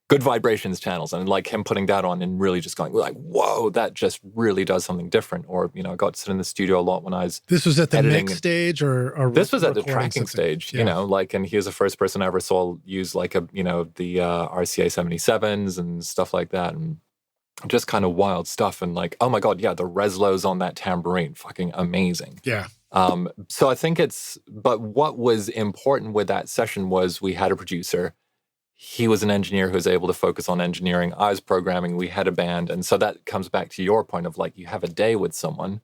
good vibrations channels, and like him putting that on and really just going like, whoa, that just really does something different. Or, I got to sit in the studio a lot when I was This was at the editing. mix stage or This was at the recording tracking stage, and he was the first person I ever saw use like the RCA 77s and stuff like that. And just kind of wild stuff. And like, oh my God, yeah, the Reslows on that tambourine, fucking amazing. Yeah. So I think but what was important with that session was we had a producer. He was an engineer who was able to focus on engineering. I was programming. We had a band. And so that comes back to your point of like, you have a day with someone.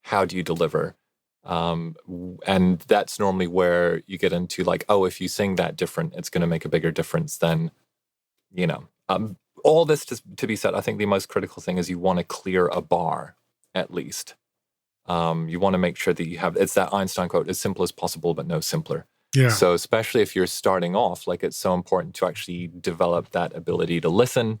How do you deliver? And that's normally where you get into like, oh, if you sing that different, it's going to make a bigger difference than, all this to be said, I think the most critical thing is you want to clear a bar, at least. You want to make sure that it's that Einstein quote, as simple as possible, but no simpler. Yeah. So especially if you're starting off, like it's so important to actually develop that ability to listen,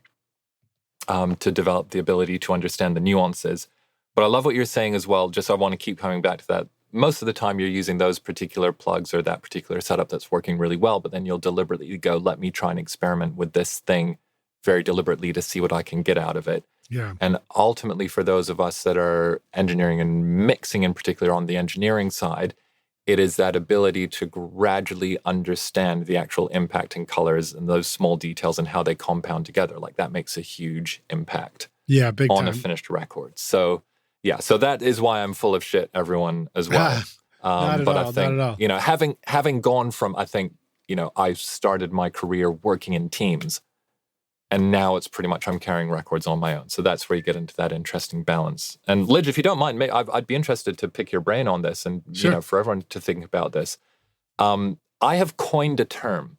to develop the ability to understand the nuances. But I love what you're saying as well. Just I want to keep coming back to that. Most of the time you're using those particular plugs or that particular setup that's working really well, but then you'll deliberately go, let me try and experiment with this thing very deliberately to see what I can get out of it. Yeah. And ultimately for those of us that are engineering and mixing in particular on the engineering side, it is that ability to gradually understand the actual impact in colors and those small details and how they compound together. Like that makes a huge impact big on time. a finished record. So yeah, so that is why I'm full of shit, everyone, as well. Not at all, I think, not at all. Having gone from, I think, I started my career working in teams. And now it's pretty much I'm carrying records on my own. So that's where you get into that interesting balance. And Lidge, if you don't mind, I'd be interested to pick your brain on this and, Sure. For everyone to think about this. I have coined a term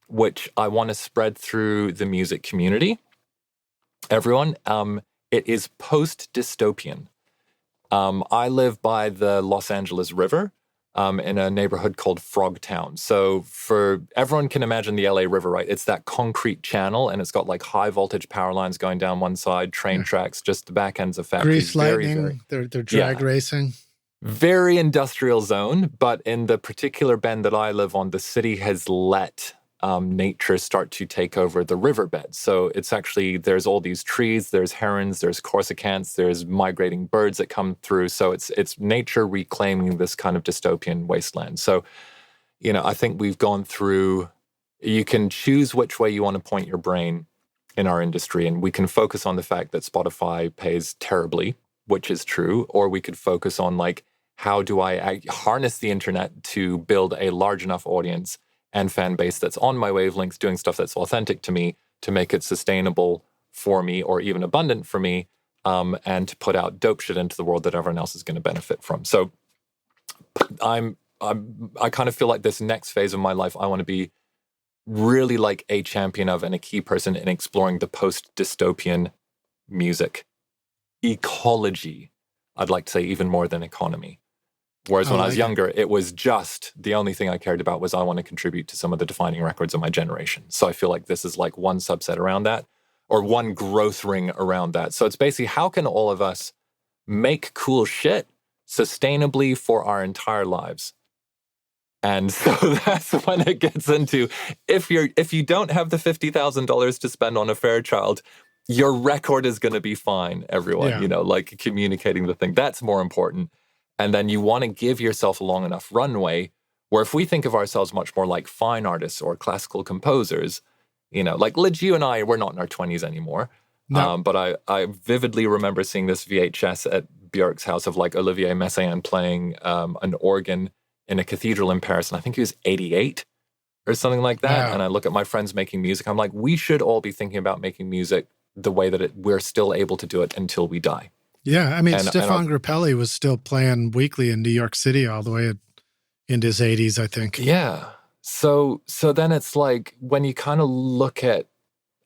which I want to spread through the music community. Everyone, it is post-dystopian. I live by the Los Angeles River. In a neighborhood called Frogtown. So for everyone can imagine the LA River, right? It's that concrete channel and it's got like high voltage power lines going down one side, train tracks, just the back ends of factories. Grease lightning, they're drag racing. Very industrial zone, but in the particular bend that I live on, the city has let nature start to take over the riverbed. So it's actually, there's all these trees, there's herons, there's corsicants, there's migrating birds that come through. So it's nature reclaiming this kind of dystopian wasteland. So, I think we've gone through, you can choose which way you want to point your brain in our industry. And we can focus on the fact that Spotify pays terribly, which is true, or we could focus on like, how do I harness the internet to build a large enough audience and fan base that's on my wavelengths, doing stuff that's authentic to me, to make it sustainable for me or even abundant for me, and to put out dope shit into the world that everyone else is going to benefit from. So I kind of feel like this next phase of my life, I want to be really like a champion of and a key person in exploring the post-dystopian music ecology. I'd like to say even more than economy. Whereas when I was younger, it was just the only thing I cared about was I want to contribute to some of the defining records of my generation. So I feel like this is like one subset around that, or one growth ring around that. So it's basically, how can all of us make cool shit sustainably for our entire lives? And so that's when it gets into, if you don't have the $50,000 to spend on a Fairchild, your record is going to be fine, everyone. Like communicating the thing. That's more important. And then you want to give yourself a long enough runway where if we think of ourselves much more like fine artists or classical composers, like Lidge, you and I, we're not in our 20s anymore. No. But I vividly remember seeing this VHS at Bjork's house of like Olivier Messiaen playing an organ in a cathedral in Paris. And I think he was 88 or something like that. Wow. And I look at my friends making music. I'm like, we should all be thinking about making music the way that we're still able to do it until we die. Yeah, I mean, Stefan Grappelli was still playing weekly in New York City all the way into his 80s, I think. Yeah. So then it's like, when you kind of look at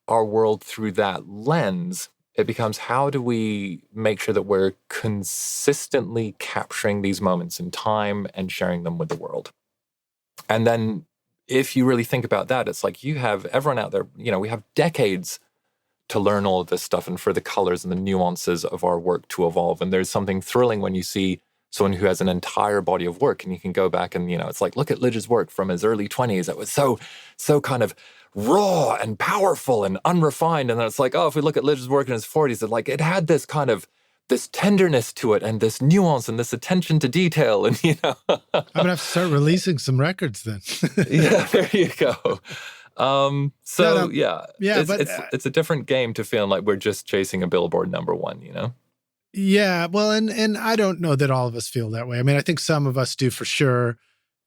our world through that lens, it becomes, how do we make sure that we're consistently capturing these moments in time and sharing them with the world? And then if you really think about that, it's like you have everyone out there, we have decades to learn all of this stuff and for the colors and the nuances of our work to evolve. And there's something thrilling when you see someone who has an entire body of work and you can go back and, it's like, look at Lidge's work from his early 20s. That was so kind of raw and powerful and unrefined. And then it's like, oh, if we look at Lidge's work in his 40s, it had this kind of this tenderness to it and this nuance and this attention to detail. And, I'm going to have to start releasing some records then. Yeah, there you go. It's a different game to feel like we're just chasing a Billboard #1, Yeah, well, and I don't know that all of us feel that way. I mean, I think some of us do for sure.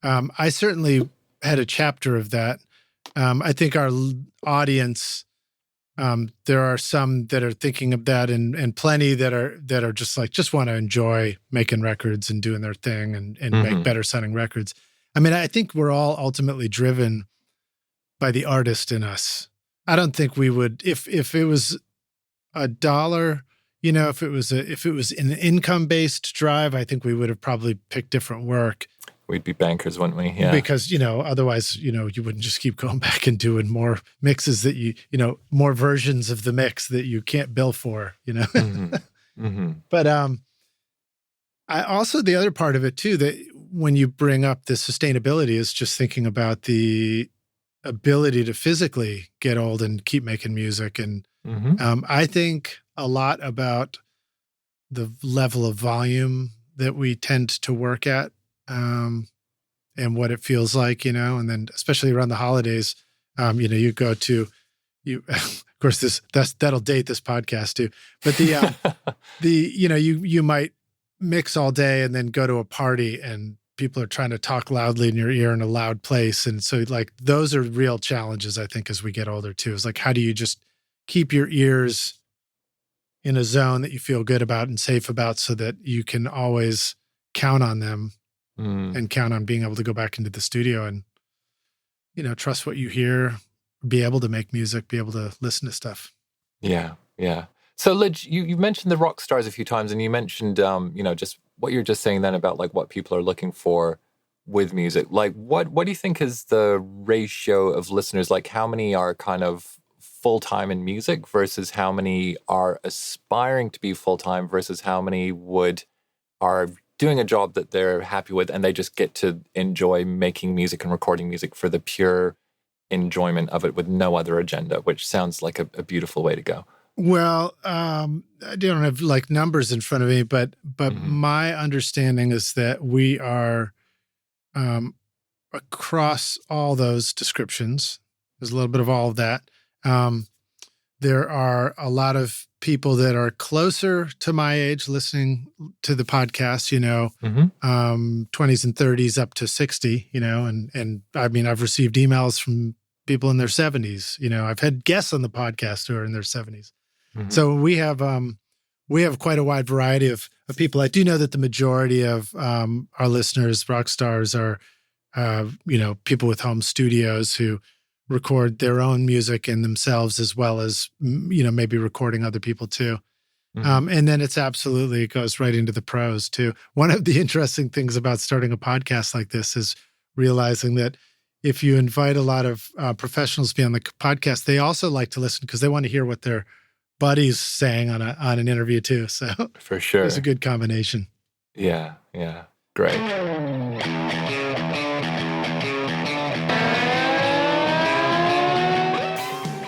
I certainly had a chapter of that. I think our audience, there are some that are thinking of that, and plenty that are just want to enjoy making records and doing their thing and make better sounding records. I mean, I think we're all ultimately driven by the artist in us. I don't think we would, if it was a dollar, if it was an income-based drive, I think we would have probably picked different work. We'd be bankers, wouldn't we? Yeah. Because, otherwise, you wouldn't just keep going back and doing more mixes that more versions of the mix that you can't bill for, But I also, the other part of it too, that when you bring up the sustainability is just thinking about the ability to physically get old and keep making music. And I think a lot about the level of volume that we tend to work at, and what it feels like, and then especially around the holidays, you go to, of course, that'll date this podcast too, but you might mix all day and then go to a party and people are trying to talk loudly in your ear in a loud place. And so those are real challenges, I think, as we get older too, is how do you just keep your ears in a zone that you feel good about and safe about so that you can always count on them and count on being able to go back into the studio and, trust what you hear, be able to make music, be able to listen to stuff. Yeah. Yeah. So Lidge, you mentioned the rock stars a few times and you mentioned, just what you're just saying then about what people are looking for with music. What do you think is the ratio of listeners? How many are kind of full-time in music versus how many are aspiring to be full-time versus how many are doing a job that they're happy with and they just get to enjoy making music and recording music for the pure enjoyment of it with no other agenda, which sounds like a beautiful way to go. Well, I don't have numbers in front of me, but my understanding is that we are across all those descriptions. There's a little bit of all of that. There are a lot of people that are closer to my age listening to the podcast, 20s and 30s up to 60, and I mean, I've received emails from people in their 70s. I've had guests on the podcast who are in their 70s. So we have quite a wide variety of people. I do know that the majority of our listeners, rock stars, are people with home studios who record their own music and themselves as well as maybe recording other people too. And then it goes right into the pros too. One of the interesting things about starting a podcast like this is realizing that if you invite a lot of professionals to be on the podcast, they also like to listen because they want to hear what their buddies saying on an interview too. So for sure, it's a good combination. Yeah, great.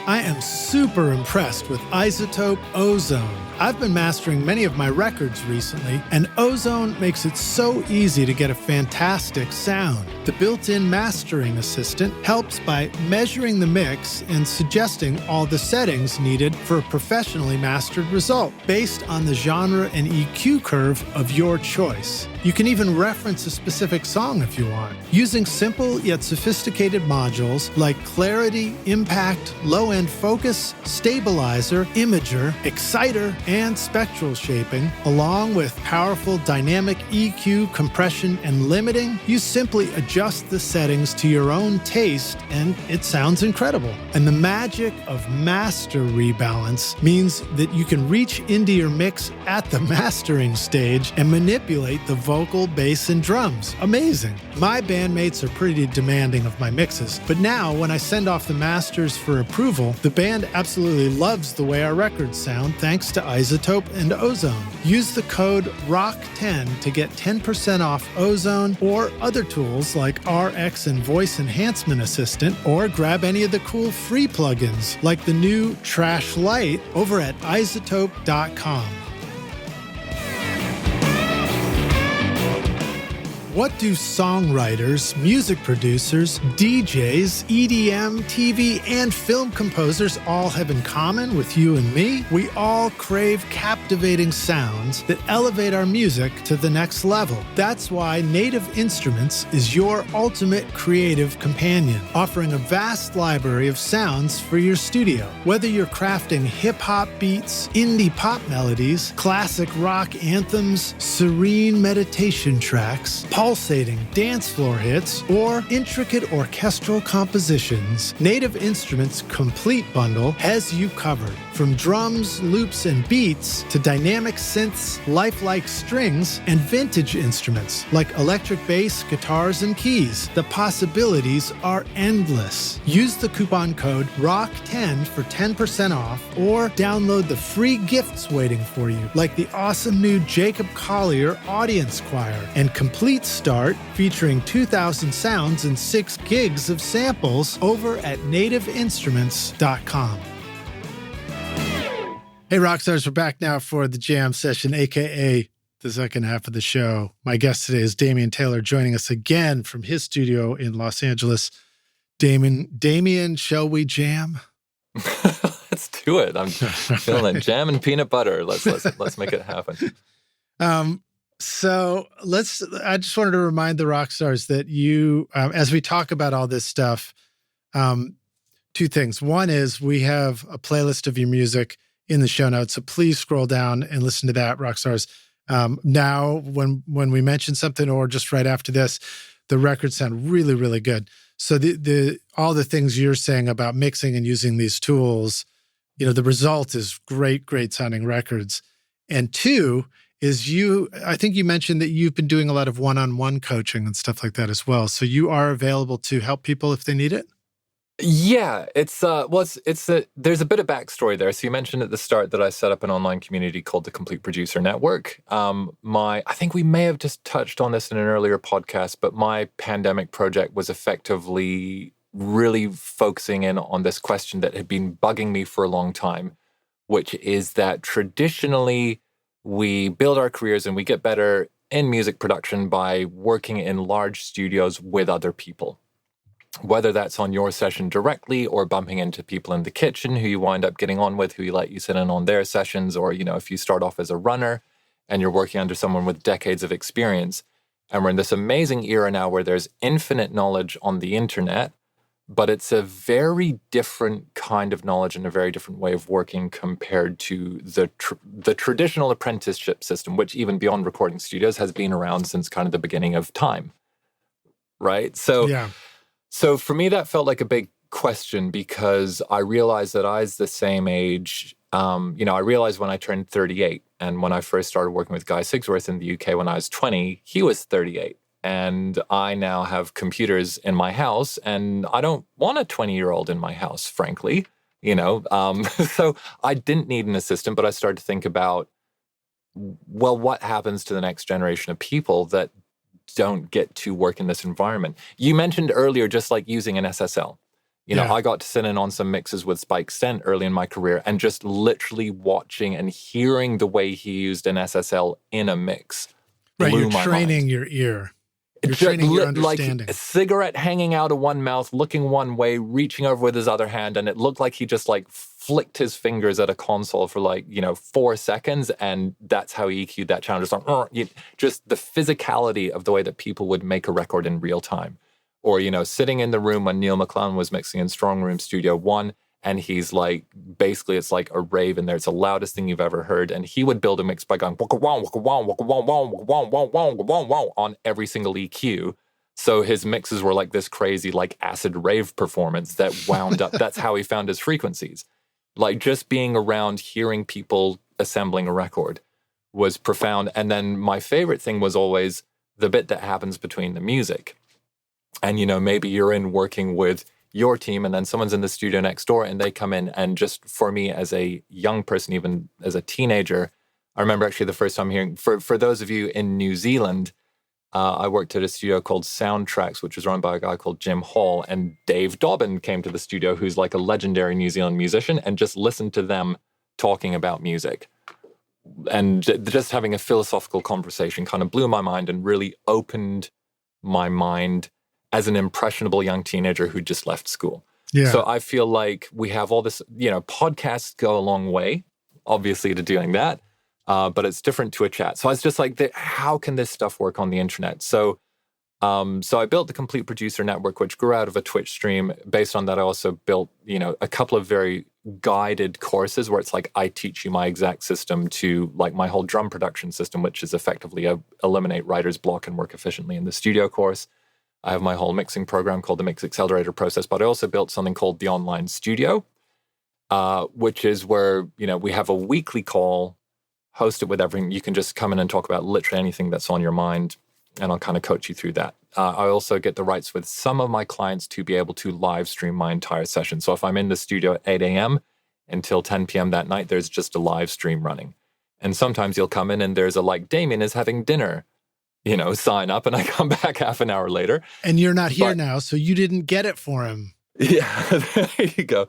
I am super impressed with iZotope Ozone. I've been mastering many of my records recently, and Ozone makes it so easy to get a fantastic sound. The built-in mastering assistant helps by measuring the mix and suggesting all the settings needed for a professionally mastered result, based on the genre and EQ curve of your choice. You can even reference a specific song if you want. Using simple yet sophisticated modules like Clarity, Impact, Low-End Focus, Stabilizer, Imager, Exciter, and spectral shaping, along with powerful dynamic EQ, compression, and limiting, you simply adjust the settings to your own taste and it sounds incredible. And the magic of master rebalance means that you can reach into your mix at the mastering stage and manipulate the vocal, bass, and drums. Amazing. My bandmates are pretty demanding of my mixes, but now when I send off the masters for approval, the band absolutely loves the way our records sound thanks to iZotope and Ozone. Use the code ROCK10 to get 10% off Ozone or other tools like RX and Voice Enhancement Assistant, or grab any of the cool free plugins like the new Trash Light over at iZotope.com. What do songwriters, music producers, DJs, EDM, TV, and film composers all have in common with you and me? We all crave captivating sounds that elevate our music to the next level. That's why Native Instruments is your ultimate creative companion, offering a vast library of sounds for your studio. Whether you're crafting hip-hop beats, indie pop melodies, classic rock anthems, serene meditation tracks, pulsating dance floor hits, or intricate orchestral compositions, Native Instruments' complete bundle has you covered. From drums, loops, and beats to dynamic synths, lifelike strings, and vintage instruments like electric bass, guitars, and keys. The possibilities are endless. Use the coupon code ROCK10 for 10% off, or download the free gifts waiting for you, like the awesome new Jacob Collier Audience Choir and Complete Start featuring 2,000 sounds and 6 gigs of samples over at nativeinstruments.com. Hey, Rockstars, we're back now for the jam session, aka the second half of the show. My guest today is Damian Taylor, joining us again from his studio in Los Angeles. Damian, shall we jam? Let's do it. I'm feeling it. Jam and peanut butter. Let's make it happen. So I just wanted to remind the Rockstars that you, as we talk about all this stuff, two things. One is we have a playlist of your music in the show notes, so please scroll down and listen to that, Rockstars. Now, when we mention something or just right after this, the records sound really, really good. So all the things you're saying about mixing and using these tools, the result is great sounding records. And two is I think you mentioned that you've been doing a lot of one-on-one coaching and stuff like that as well. So you are available to help people if they need it? Yeah, there's a bit of backstory there. So you mentioned at the start that I set up an online community called the Complete Producer Network. I think we may have just touched on this in an earlier podcast, but my pandemic project was effectively really focusing in on this question that had been bugging me for a long time, which is that traditionally we build our careers and we get better in music production by working in large studios with other people. Whether that's on your session directly or bumping into people in the kitchen who you wind up getting on with, who you let you sit in on their sessions, or, if you start off as a runner and you're working under someone with decades of experience. And we're in this amazing era now where there's infinite knowledge on the internet, but it's a very different kind of knowledge and a very different way of working compared to the traditional apprenticeship system, which even beyond recording studios has been around since kind of the beginning of time, right? So, yeah. So for me, that felt like a big question because I realized that I was the same age. I realized when I turned 38 and when I first started working with Guy Sigsworth in the UK when I was 20, he was 38. And I now have computers in my house and I don't want a 20-year-old in my house, frankly, So I didn't need an assistant, but I started to think about, well, what happens to the next generation of people that don't get to work in this environment? You mentioned earlier, just like using an SSL. I got to sit in on some mixes with Spike Stent early in my career and just literally watching and hearing the way he used an SSL in a mix. Right, you're training your ear. You're training your understanding. Like a cigarette hanging out of one mouth, looking one way, reaching over with his other hand, and it looked like he just flicked his fingers at a console for 4 seconds, and that's how he EQ'd that channel. Just the physicality of the way that people would make a record in real time. Or, sitting in the room when Neil McClellan was mixing in Strong Room Studio 1 And he's like, basically, it's like a rave in there. It's the loudest thing you've ever heard. And he would build a mix by going waka wow, waka wow, waka wow, wow, waka wow, wow, wow, waka wow, wow on every single EQ. So his mixes were like this crazy, like acid rave performance that wound up. That's how he found his frequencies. Like just being around, hearing people assembling a record was profound. And then my favorite thing was always the bit that happens between the music. And, you know, maybe you're in working with your team and then someone's in the studio next door and they come in, and just for me as a young person, even as a teenager, I remember actually the first time hearing, for those of you in New Zealand, I worked at a studio called Soundtracks, which was run by a guy called Jim Hall, and Dave Dobbin came to the studio, who's like a legendary New Zealand musician, and just listened to them talking about music. And just having a philosophical conversation kind of blew my mind and really opened my mind as an impressionable young teenager who just left school. Yeah. So I feel like we have all this, you know, podcasts go a long way, obviously, to doing that, but it's different to a chat. So I was just like, how can this stuff work on the internet? So I built the Complete Producer Network, which grew out of a Twitch stream. Based on that, I also built, you know, a couple of very guided courses where it's like, I teach you my exact system to like my whole drum production system, which is effectively eliminate writer's block and work efficiently in the studio course. I have my whole mixing program called the Mix Accelerator Process, but I also built something called the Online Studio, which is where, you know, we have a weekly call, host it with everything. You can just come in and talk about literally anything that's on your mind, and I'll kind of coach you through that. I also get the rights with some of my clients to be able to live stream my entire session. So if I'm in the studio at 8 a.m. until 10 p.m. that night, there's just a live stream running. And sometimes you'll come in and there's a like, Damian is having dinner, you know, sign up, and I come back half an hour later. And you're not here now, so you didn't get it for him. Yeah, there you go.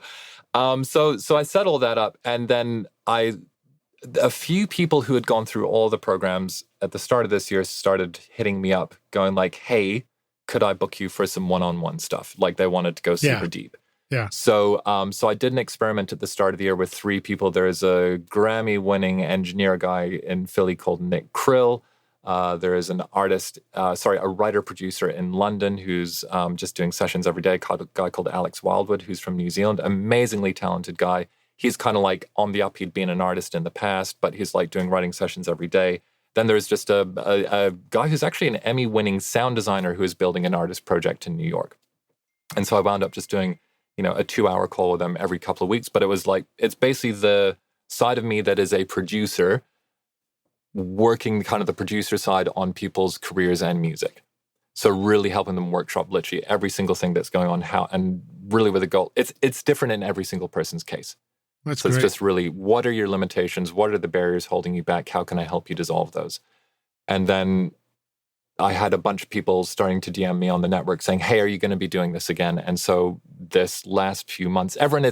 So I set all that up, and then a few people who had gone through all the programs at the start of this year started hitting me up, going like, hey, could I book you for some one-on-one stuff? Like they wanted to go super deep. Yeah. So I did an experiment at the start of the year with 3 people. There's a Grammy-winning engineer guy in Philly called Nick Krill. There is a writer-producer in London who's just doing sessions every day, a guy called Alex Wildwood, who's from New Zealand, amazingly talented guy. He's kind of like on the up. He'd been an artist in the past, but he's like doing writing sessions every day. Then there's just a guy who's actually an Emmy-winning sound designer who is building an artist project in New York. And so I wound up just doing, you know, a 2-hour call with them every couple of weeks. But it was like, it's basically the side of me that is a producer working kind of the producer side on people's careers and music. So really helping them workshop literally every single thing that's going on, and really with a goal. It's different in every single person's case. That's so great. It's just really, what are your limitations? What are the barriers holding you back? How can I help you dissolve those? And then I had a bunch of people starting to DM me on the network saying, hey, are you going to be doing this again? And so this last few months, everyone,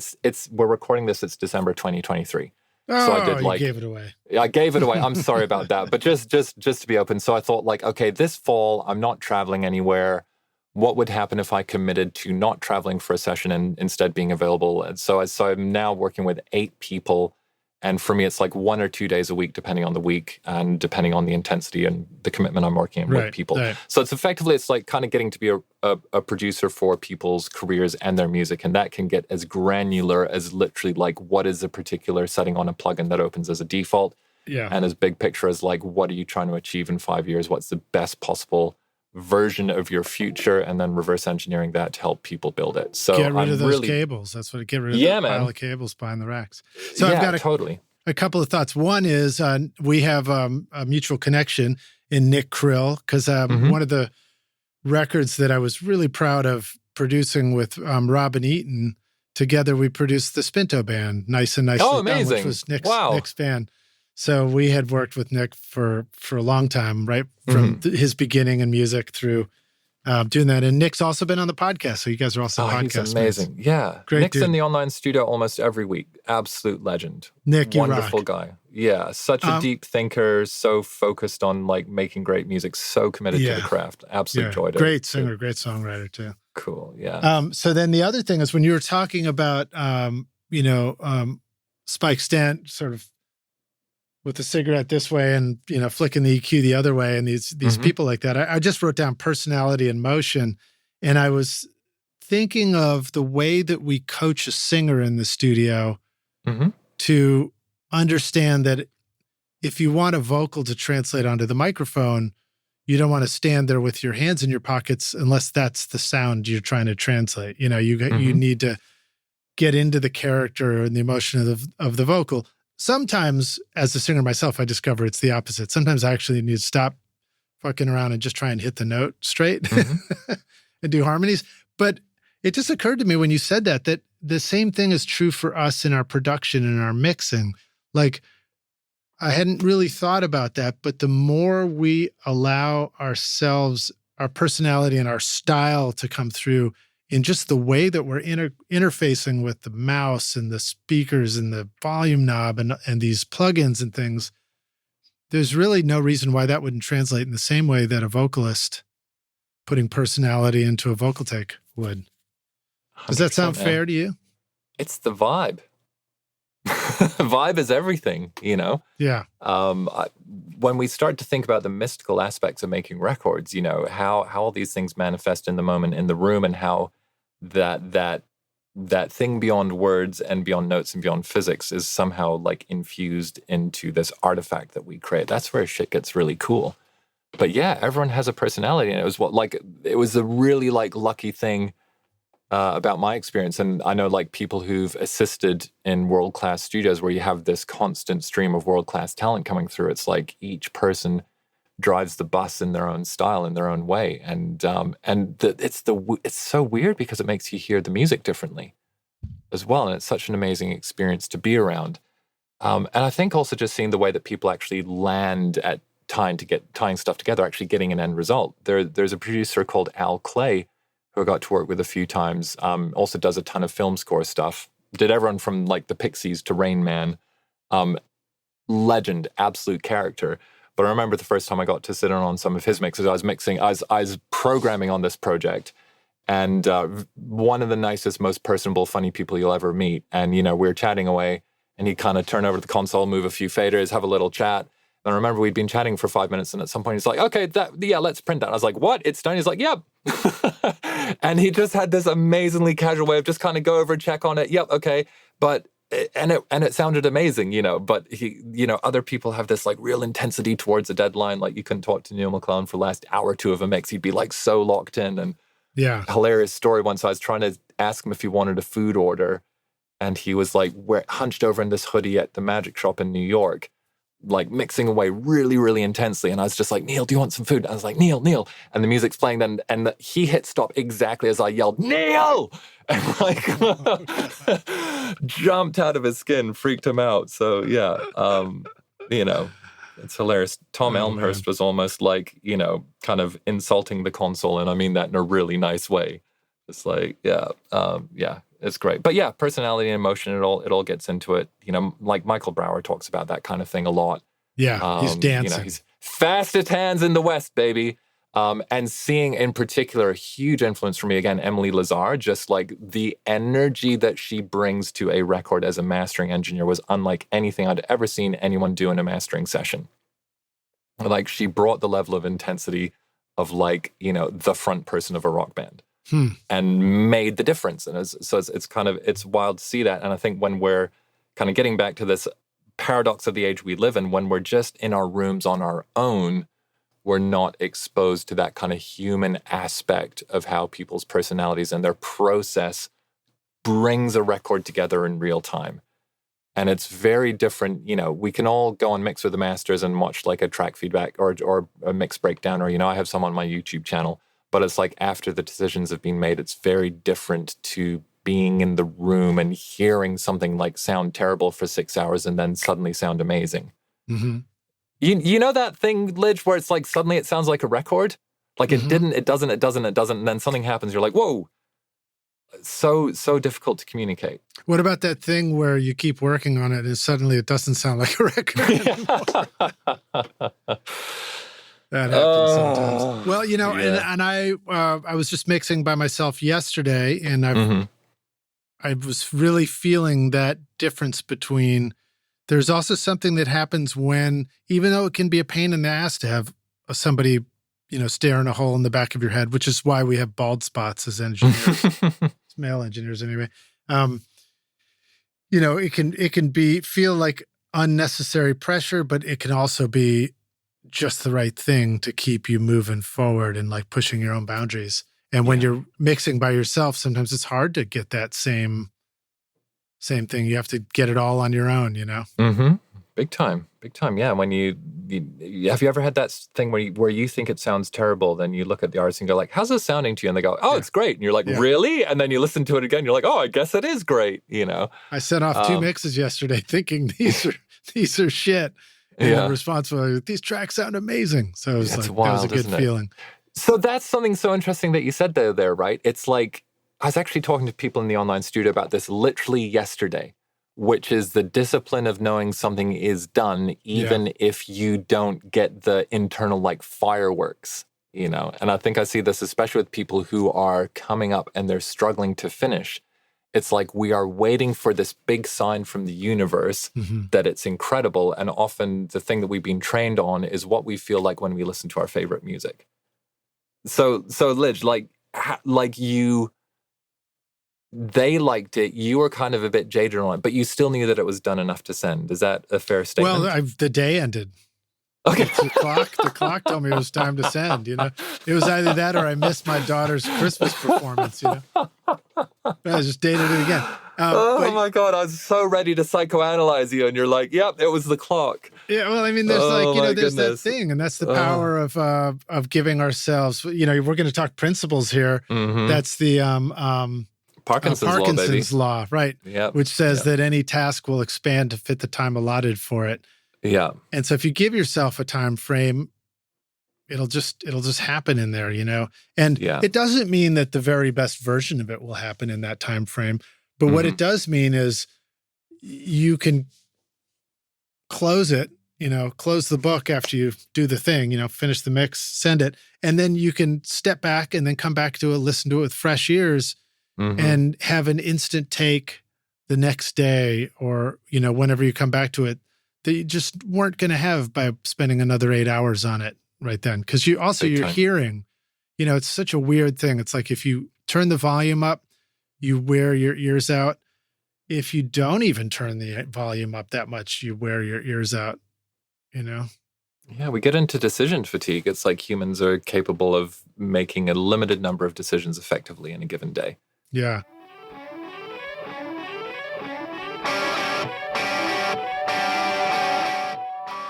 we're recording this, it's December 2023. Oh, so I did you gave it away. I gave it away. I'm sorry about that. But just to be open. So I thought like, okay, this fall, I'm not traveling anywhere. What would happen if I committed to not traveling for a session and instead being available? And so I'm now working with 8 people. And for me, it's like 1 or 2 days a week, depending on the week and depending on the intensity and the commitment I'm working with people. Right. So it's like kind of getting to be a producer for people's careers and their music. And that can get as granular as literally like, what is a particular setting on a plugin that opens as a default? Yeah. And as big picture as like, what are you trying to achieve in 5 years? What's the best possible version of your future, and then reverse engineering that to help people build it. So get rid of those cables. That's what. Get rid of the pile of cables behind the racks. So I've got a couple of thoughts. One is we have a mutual connection in Nick Krill, because one of the records that I was really proud of producing with Robin Eaton, together we produced the Spinto Band, Nice and Nicely Done, which was Nick's band. So we had worked with Nick for a long time, right? From his beginning in music through doing that. And Nick's also been on the podcast. So you guys are also podcast he's amazing. mates. Yeah. Great Nick's dude. in the online studio almost every week. Absolute legend. Nick, wonderful guy. Yeah. Such a deep thinker, so focused on like making great music, so committed to the craft. Absolute joy to great singer, great songwriter too. Cool. Yeah. So then the other thing is when you were talking about, Spike Stent sort of with the cigarette this way and, flicking the EQ the other way, and these people like that. I just wrote down personality and motion, and I was thinking of the way that we coach a singer in the studio to understand that if you want a vocal to translate onto the microphone, you don't want to stand there with your hands in your pockets unless that's the sound you're trying to translate. You know, you need to get into the character and the emotion of the vocal. Sometimes, as a singer myself, I discover it's the opposite. Sometimes I actually need to stop fucking around and just try and hit the note straight and do harmonies. But it just occurred to me when you said that the same thing is true for us in our production and our mixing. Like, I hadn't really thought about that, but the more we allow ourselves, our personality and our style to come through in just the way that we're interfacing with the mouse and the speakers and the volume knob and these plugins and things, there's really no reason why that wouldn't translate in the same way that a vocalist putting personality into a vocal take would. Does that sound fair to you? It's the vibe. Vibe is everything, you know? Yeah. When we start to think about the mystical aspects of making records, you know, how all these things manifest in the moment in the room, and how that thing beyond words and beyond notes and beyond physics is somehow like infused into this artifact that we create. That's where shit gets really cool. But yeah, everyone has a personality, and it was a really like lucky thing about my experience. And I know like people who've assisted in world-class studios where you have this constant stream of world-class talent coming through. It's like each person drives the bus in their own style, in their own way. And it's so weird because it makes you hear the music differently as well. And it's such an amazing experience to be around. And I think also just seeing the way that people actually land at tying stuff together, actually getting an end result. There's a producer called UNKLE who I got to work with a few times, also does a ton of film score stuff. Did everyone from like the Pixies to Rain Man. Legend, absolute character. But I remember the first time I got to sit in on some of his mixes, I was programming on this project, and one of the nicest, most personable, funny people you'll ever meet. And, you know, we were chatting away, and he'd kind of turn over to the console, move a few faders, have a little chat. And I remember we'd been chatting for 5 minutes, and at some point he's like, okay, let's print that. And I was like, what? It's done? He's like, yep. And he just had this amazingly casual way of just kind of go over and check on it. Yep, okay. But, and it sounded amazing, you know, but he, you know, other people have this like real intensity towards a deadline. Like you couldn't talk to Neil McClellan for the last hour or two of a mix. He'd be like so locked in. And yeah, hilarious story. Once I was trying to ask him if he wanted a food order, and he was like, we're hunched over in this hoodie at the magic shop in New York, like mixing away really, really intensely. And I was just like, Neil, do you want some food? I was like, Neil. And the music's playing then, and he hit stop exactly as I yelled, Neil! And like, jumped out of his skin, freaked him out. So yeah, you know, it's hilarious. Tom Elmhurst was almost like, you know, kind of insulting the console. And I mean that in a really nice way. It's like, yeah, it's great. But yeah, personality and emotion, it all gets into it. You know, like Michael Brower talks about that kind of thing a lot. Yeah, he's dancing. You know, he's fastest hands in the West, baby. And seeing in particular a huge influence for me, again, Emily Lazar, just like the energy that she brings to a record as a mastering engineer was unlike anything I'd ever seen anyone do in a mastering session. Like she brought the level of intensity of like, you know, the front person of a rock band. And made the difference. And it's wild to see that. And I think when we're kind of getting back to this paradox of the age we live in, when we're just in our rooms on our own, we're not exposed to that kind of human aspect of how people's personalities and their process brings a record together in real time. And it's very different. You know, we can all go on Mix with the Masters and watch like a track feedback or a mix breakdown, or, you know, I have some on my YouTube channel. But it's like after the decisions have been made, it's very different to being in the room and hearing something like sound terrible for 6 hours and then suddenly sound amazing. Mm-hmm. You know that thing, Lidge, where it's like suddenly it sounds like a record? Like it doesn't, and then something happens, you're like, whoa. So difficult to communicate. What about that thing where you keep working on it and suddenly it doesn't sound like a record anymore? That happens sometimes. Well, you know, yeah. and I was just mixing by myself yesterday, and I was really feeling that difference between. There's also something that happens when, even though it can be a pain in the ass to have somebody, stare in a hole in the back of your head, which is why we have bald spots as engineers, male engineers anyway. It can feel like unnecessary pressure, but it can also be just the right thing to keep you moving forward and like pushing your own boundaries. And when you're mixing by yourself, sometimes it's hard to get that same thing. You have to get it all on your own, Mm-hmm. Big time. Yeah. When you have you ever had that thing where you think it sounds terrible, then you look at the artist and go like, how's this sounding to you? And they go, oh, it's great. And you're like, really? And then you listen to it again. You're like, oh, I guess it is great. I sent off 2 mixes yesterday thinking these are shit. And the response was, these tracks sound amazing. So it was that was a good feeling. So that's something so interesting that you said there, right? It's like, I was actually talking to people in the online studio about this literally yesterday, which is the discipline of knowing something is done, even if you don't get the internal like fireworks, And I think I see this especially with people who are coming up and they're struggling to finish. It's like we are waiting for this big sign from the universe that it's incredible. And often the thing that we've been trained on is what we feel like when we listen to our favorite music. So Lidge, they liked it. You were kind of a bit jaded on it, but you still knew that it was done enough to send. Is that a fair statement? Well, the day ended. Okay. The clock told me it was time to send, It was either that or I missed my daughter's Christmas performance, I just dated it again. My God, I was so ready to psychoanalyze you, and you're like, yep, it was the clock. Yeah, well, I mean, there's there's that thing, and that's the power of giving ourselves, we're going to talk principles here. Mm-hmm. That's the Parkinson's law, right? Yep. Which says that any task will expand to fit the time allotted for it. Yeah. And so if you give yourself a time frame, it'll just happen in there, And it doesn't mean that the very best version of it will happen in that time frame, but what it does mean is you can close it, close the book after you do the thing, finish the mix, send it, and then you can step back and then come back to it, listen to it with fresh ears and have an instant take the next day or, whenever you come back to it that you just weren't going to have by spending another 8 hours on it right then. Because you're hearing, it's such a weird thing. It's like if you turn the volume up, you wear your ears out. If you don't even turn the volume up that much, you wear your ears out, Yeah, we get into decision fatigue. It's like humans are capable of making a limited number of decisions effectively in a given day. Yeah.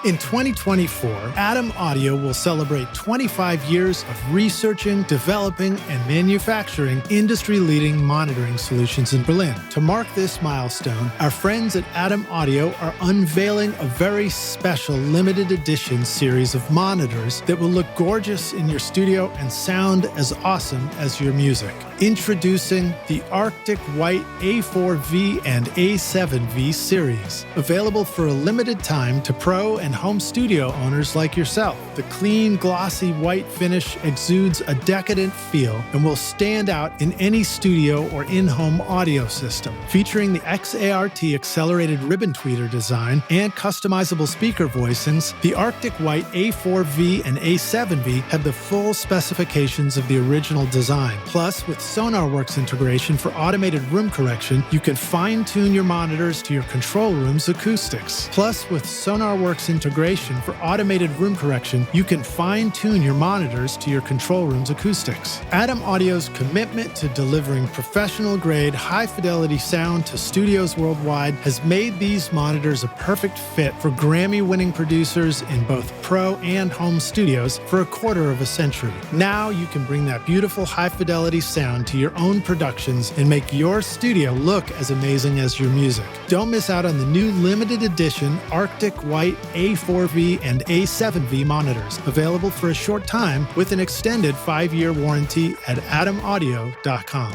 In 2024, Atom Audio will celebrate 25 years of researching, developing, and manufacturing industry-leading monitoring solutions in Berlin. To mark this milestone, our friends at Atom Audio are unveiling a very special limited edition series of monitors that will look gorgeous in your studio and sound as awesome as your music. Introducing the Arctic White A4V and A7V series, available for a limited time to pro and home studio owners like yourself. The clean, glossy white finish exudes a decadent feel and will stand out in any studio or in-home audio system. Featuring the XART accelerated ribbon tweeter design and customizable speaker voicings, the Arctic White A4V and A7V have the full specifications of the original design. Plus, with SonarWorks integration for automated room correction, you can fine-tune your monitors to your control room's acoustics. Plus, with SonarWorks integration for automated room correction, you can fine-tune your monitors to your control room's acoustics. Atom Audio's commitment to delivering professional-grade, high-fidelity sound to studios worldwide has made these monitors a perfect fit for Grammy-winning producers in both pro and home studios for a quarter of a century. Now you can bring that beautiful high-fidelity sound to your own productions and make your studio look as amazing as your music. Don't miss out on the new limited edition Arctic White A4V and A7V monitors, available for a short time with an extended 5-year warranty at atomaudio.com.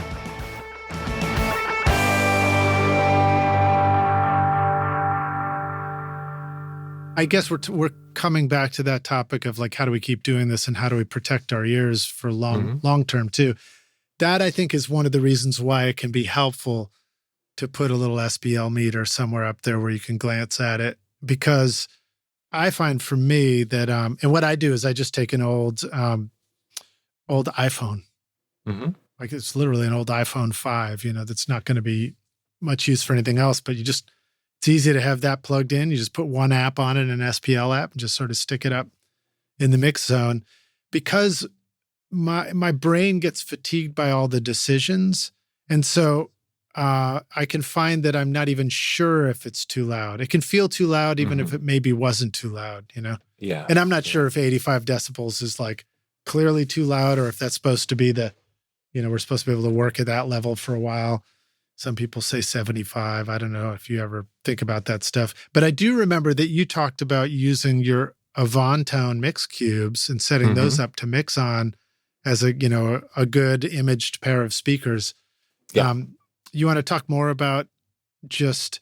I guess we're coming back to that topic of like, how do we keep doing this and how do we protect our ears for long term too? That I think is one of the reasons why it can be helpful to put a little SBL meter somewhere up there where you can glance at it, because I find for me that, and what I do is I just take an old old iPhone. Mm-hmm. Like it's literally an old iPhone 5, that's not going to be much use for anything else, but it's easy to have that plugged in. You just put one app on it, an SPL app, and just sort of stick it up in the mix zone. Because my brain gets fatigued by all the decisions. And so I can find that I'm not even sure if it's too loud. It can feel too loud, even if it maybe wasn't too loud, Yeah. And I'm not sure if 85 decibels is like clearly too loud, or if that's supposed to be we're supposed to be able to work at that level for a while. Some people say 75. I don't know if you ever think about that stuff. But I do remember that you talked about using your Avantone mix cubes and setting those up to mix on as a good imaged pair of speakers. Yeah. You want to talk more about just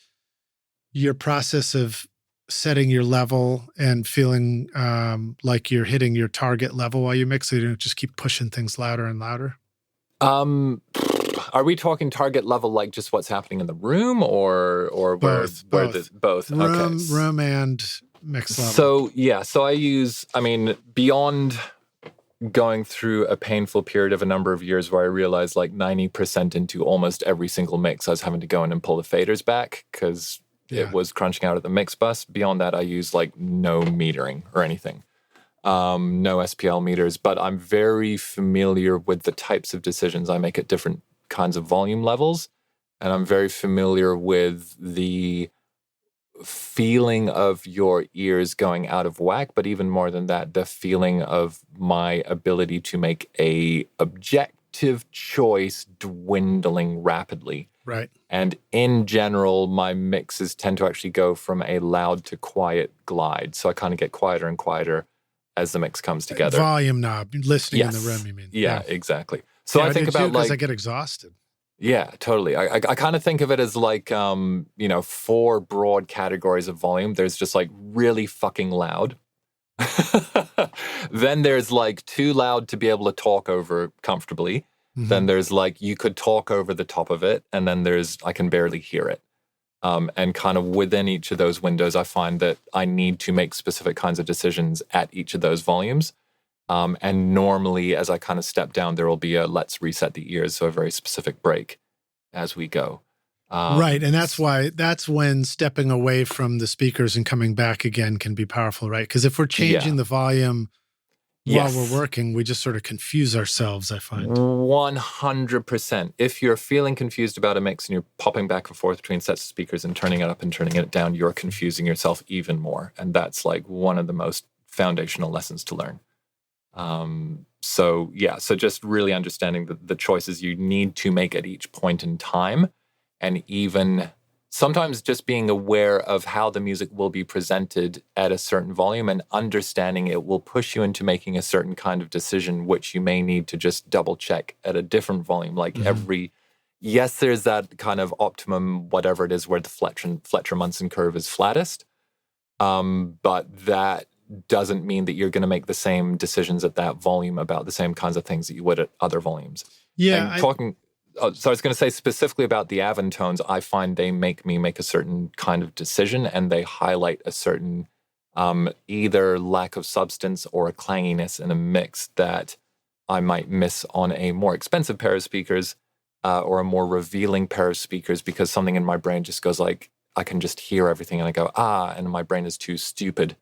your process of setting your level and feeling like you're hitting your target level while you mix, so you don't just keep pushing things louder and louder? Are we talking target level, like just what's happening in the room, or both? Both? Room and mix level. So I use, beyond going through a painful period of a number of years where I realized like 90% into almost every single mix, I was having to go in and pull the faders back because it was crunching out at the mix bus. Beyond that, I use like no metering or anything. No SPL meters, but I'm very familiar with the types of decisions I make at different kinds of volume levels. And I'm very familiar with the feeling of your ears going out of whack, but even more than that, the feeling of my ability to make a objective choice dwindling rapidly. Right. And in general, my mixes tend to actually go from a loud to quiet glide. So I kind of get quieter and quieter as the mix comes together. Volume knob, listening in the room, you mean? Yeah, exactly. So I think about because I get exhausted. Yeah, totally. I kind of think of it as like, 4 broad categories of volume. There's just like really fucking loud. Then there's like too loud to be able to talk over comfortably. Then there's like, you could talk over the top of it. And then there's, I can barely hear it. And kind of within each of those windows, I find that I need to make specific kinds of decisions at each of those volumes. And normally, as I kind of step down, there will be a let's reset the ears, so a very specific break as we go. Right, and that's when stepping away from the speakers and coming back again can be powerful, right? Because if we're changing the volume while we're working, we just sort of confuse ourselves, I find. 100%. If you're feeling confused about a mix and you're popping back and forth between sets of speakers and turning it up and turning it down, you're confusing yourself even more. And that's like one of the most foundational lessons to learn. So just really understanding the choices you need to make at each point in time, and even sometimes just being aware of how the music will be presented at a certain volume and understanding it will push you into making a certain kind of decision, which you may need to just double check at a different volume. Like there's that kind of optimum, whatever it is, where the Fletcher-Munson curve is flattest. But that doesn't mean that you're going to make the same decisions at that volume about the same kinds of things that you would at other volumes. Yeah. So I was going to say specifically about the Avantones, I find they make me make a certain kind of decision, and they highlight a certain either lack of substance or a clanginess in a mix that I might miss on a more expensive pair of speakers or a more revealing pair of speakers, because something in my brain just goes like, I can just hear everything and I go, and my brain is too stupid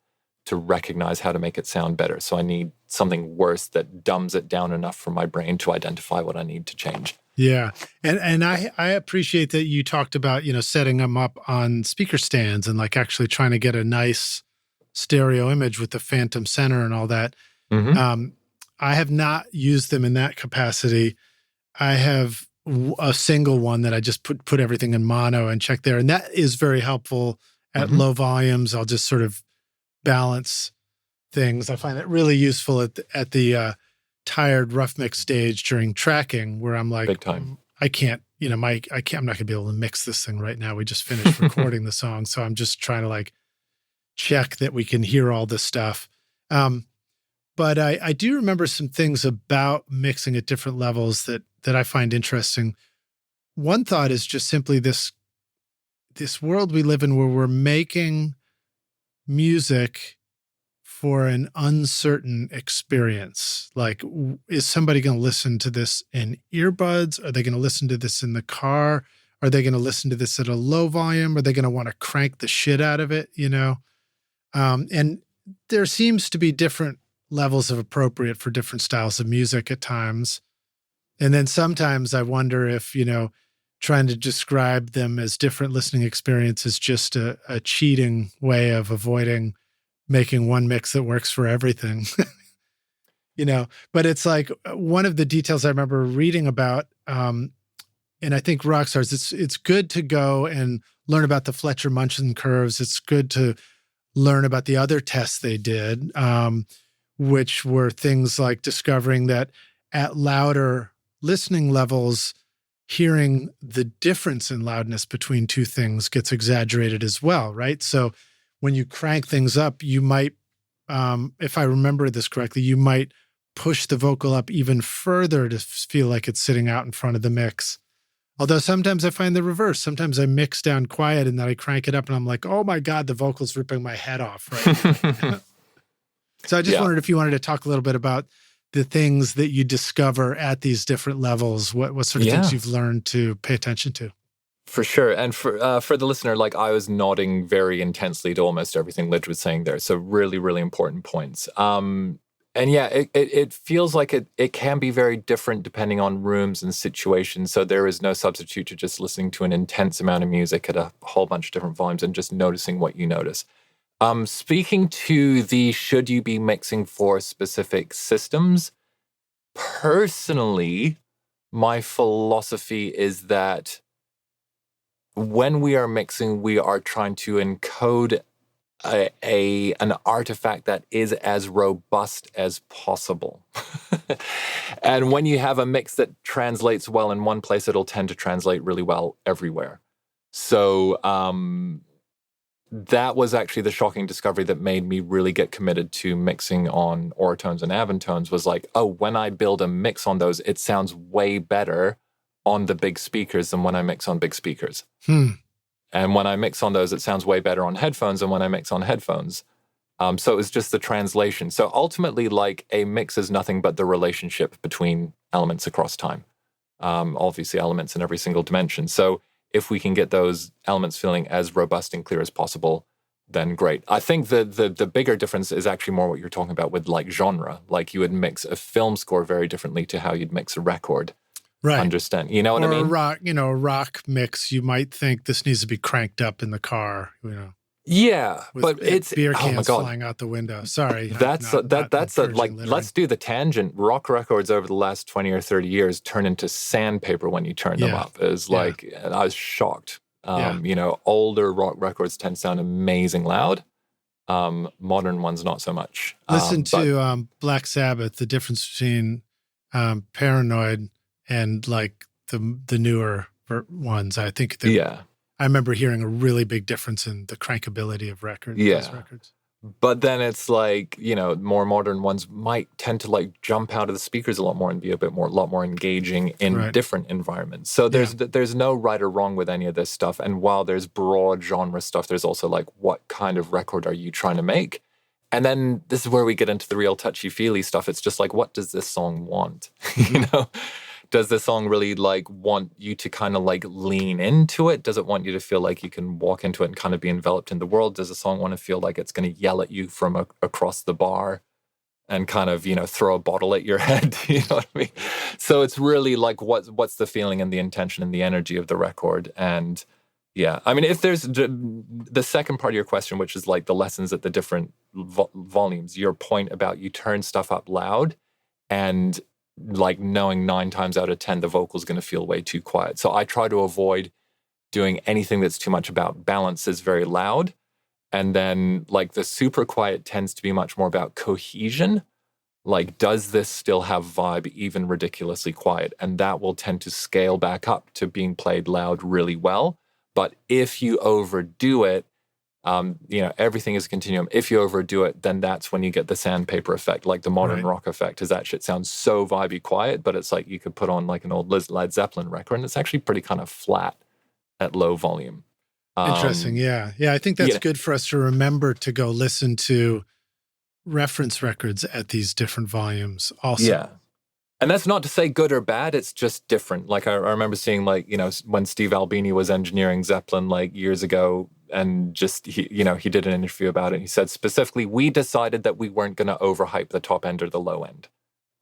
to recognize how to make it sound better. So I need something worse that dumbs it down enough for my brain to identify what I need to change. Yeah. And I appreciate that you talked about, setting them up on speaker stands and like actually trying to get a nice stereo image with the phantom center and all that. I have not used them in that capacity. I have a single one that I just put everything in mono and check there. And that is very helpful at low volumes. I'll just sort of balance things. I find it really useful at the tired rough mix stage during tracking, where I'm like, big time. I can't, I'm not going to be able to mix this thing right now. We just finished recording the song. So I'm just trying to like check that we can hear all this stuff. But I do remember some things about mixing at different levels that I find interesting. One thought is just simply this world we live in where we're making music for an uncertain experience. Like, is somebody going to listen to this in earbuds? Are they going to listen to this in the car? Are they going to listen to this at a low volume? Are they going to want to crank the shit out of it, you know? And there seems to be different levels of appropriate for different styles of music at times. And then sometimes I wonder if, you know, trying to describe them as different listening experiences just a cheating way of avoiding making one mix that works for everything. You know, but it's like one of the details I remember reading about, and I think rock stars, it's good to go and learn about the Fletcher-Munson curves. It's good to learn about the other tests they did, which were things like discovering that at louder listening levels, hearing the difference in loudness between two things gets exaggerated as well, right? So when you crank things up, you might, if I remember this correctly, you might push the vocal up even further to feel like it's sitting out in front of the mix. Although sometimes I find the reverse. Sometimes I mix down quiet and then I crank it up and I'm like, oh my God, the vocal's ripping my head off right now. So I just wondered if you wanted to talk a little bit about the things that you discover at these different levels, what sort of things you've learned to pay attention to. For sure. And for the listener, like I was nodding very intensely to almost everything Lidge was saying there. So really, really important points. And yeah, it feels like it can be very different depending on rooms and situations. So there is no substitute to just listening to an intense amount of music at a whole bunch of different volumes and just noticing what you notice. Speaking to the should you be mixing for specific systems, personally, my philosophy is that when we are mixing, we are trying to encode an artifact that is as robust as possible. And when you have a mix that translates well in one place, it'll tend to translate really well everywhere. So that was actually the shocking discovery that made me really get committed to mixing on Oratones and Avantones was like, oh, when I build a mix on those, it sounds way better on the big speakers than when I mix on big speakers. And when I mix on those, it sounds way better on headphones than when I mix on headphones. So it was just the translation. So ultimately, like a mix is nothing but the relationship between elements across time. Obviously, elements in every single dimension. So if we can get those elements feeling as robust and clear as possible, then great. I think the bigger difference is actually more what you're talking about with like genre. Like you would mix a film score very differently to how you'd mix a record. Right. Understand. You know what I mean? A rock mix, you might think this needs to be cranked up in the car, you know. Yeah, but it's beer cans flying out the window. Sorry. That's let's do the tangent. Rock records over the last 20 or 30 years turn into sandpaper when you turn them up. It's like, and I was shocked. You know, older rock records tend to sound amazing loud. Modern ones, not so much. Listen to Black Sabbath, the difference between Paranoid and like the newer ones. I think I remember hearing a really big difference in the crankability of those records. But then it's like, you know, more modern ones might tend to like jump out of the speakers a lot more and be a lot more engaging in different environments. So there's no right or wrong with any of this stuff. And while there's broad genre stuff, there's also like, what kind of record are you trying to make? And then this is where we get into the real touchy-feely stuff. It's just like, what does this song want? You know? Does the song really like want you to kind of like lean into it? Does it want you to feel like you can walk into it and kind of be enveloped in the world? Does the song want to feel like it's going to yell at you from across the bar and kind of, you know, throw a bottle at your head? You know what I mean? So it's really like what's the feeling and the intention and the energy of the record. And yeah, I mean, if there's the second part of your question, which is like the lessons at the different volumes, your point about you turn stuff up loud and like knowing 9 times out of 10 the vocal's going to feel way too quiet. So I try to avoid doing anything that's too much about balance is very loud. And then like the super quiet tends to be much more about cohesion. Like, does this still have vibe even ridiculously quiet? And that will tend to scale back up to being played loud really well. But if you overdo it, you know, everything is a continuum. If you overdo it, then that's when you get the sandpaper effect, like the modern rock effect, is that shit sounds so vibey quiet, but it's like you could put on like an old Led Zeppelin record and it's actually pretty kind of flat at low volume. Interesting. Yeah. I think that's good for us to remember to go listen to reference records at these different volumes also. Yeah. And that's not to say good or bad, it's just different. Like I remember seeing like, when Steve Albini was engineering Zeppelin like years ago, and just, he did an interview about it. He said specifically, we decided that we weren't going to overhype the top end or the low end.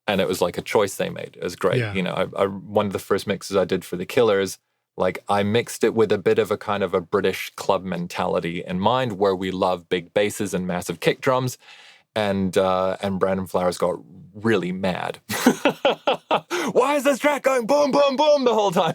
And it was like a choice they made. It was great. Yeah. One of the first mixes I did for the Killers, like I mixed it with a bit of a kind of a British club mentality in mind, where we love big basses and massive kick drums. And Brandon Flowers got really mad. Why is this track going boom, boom, boom the whole time?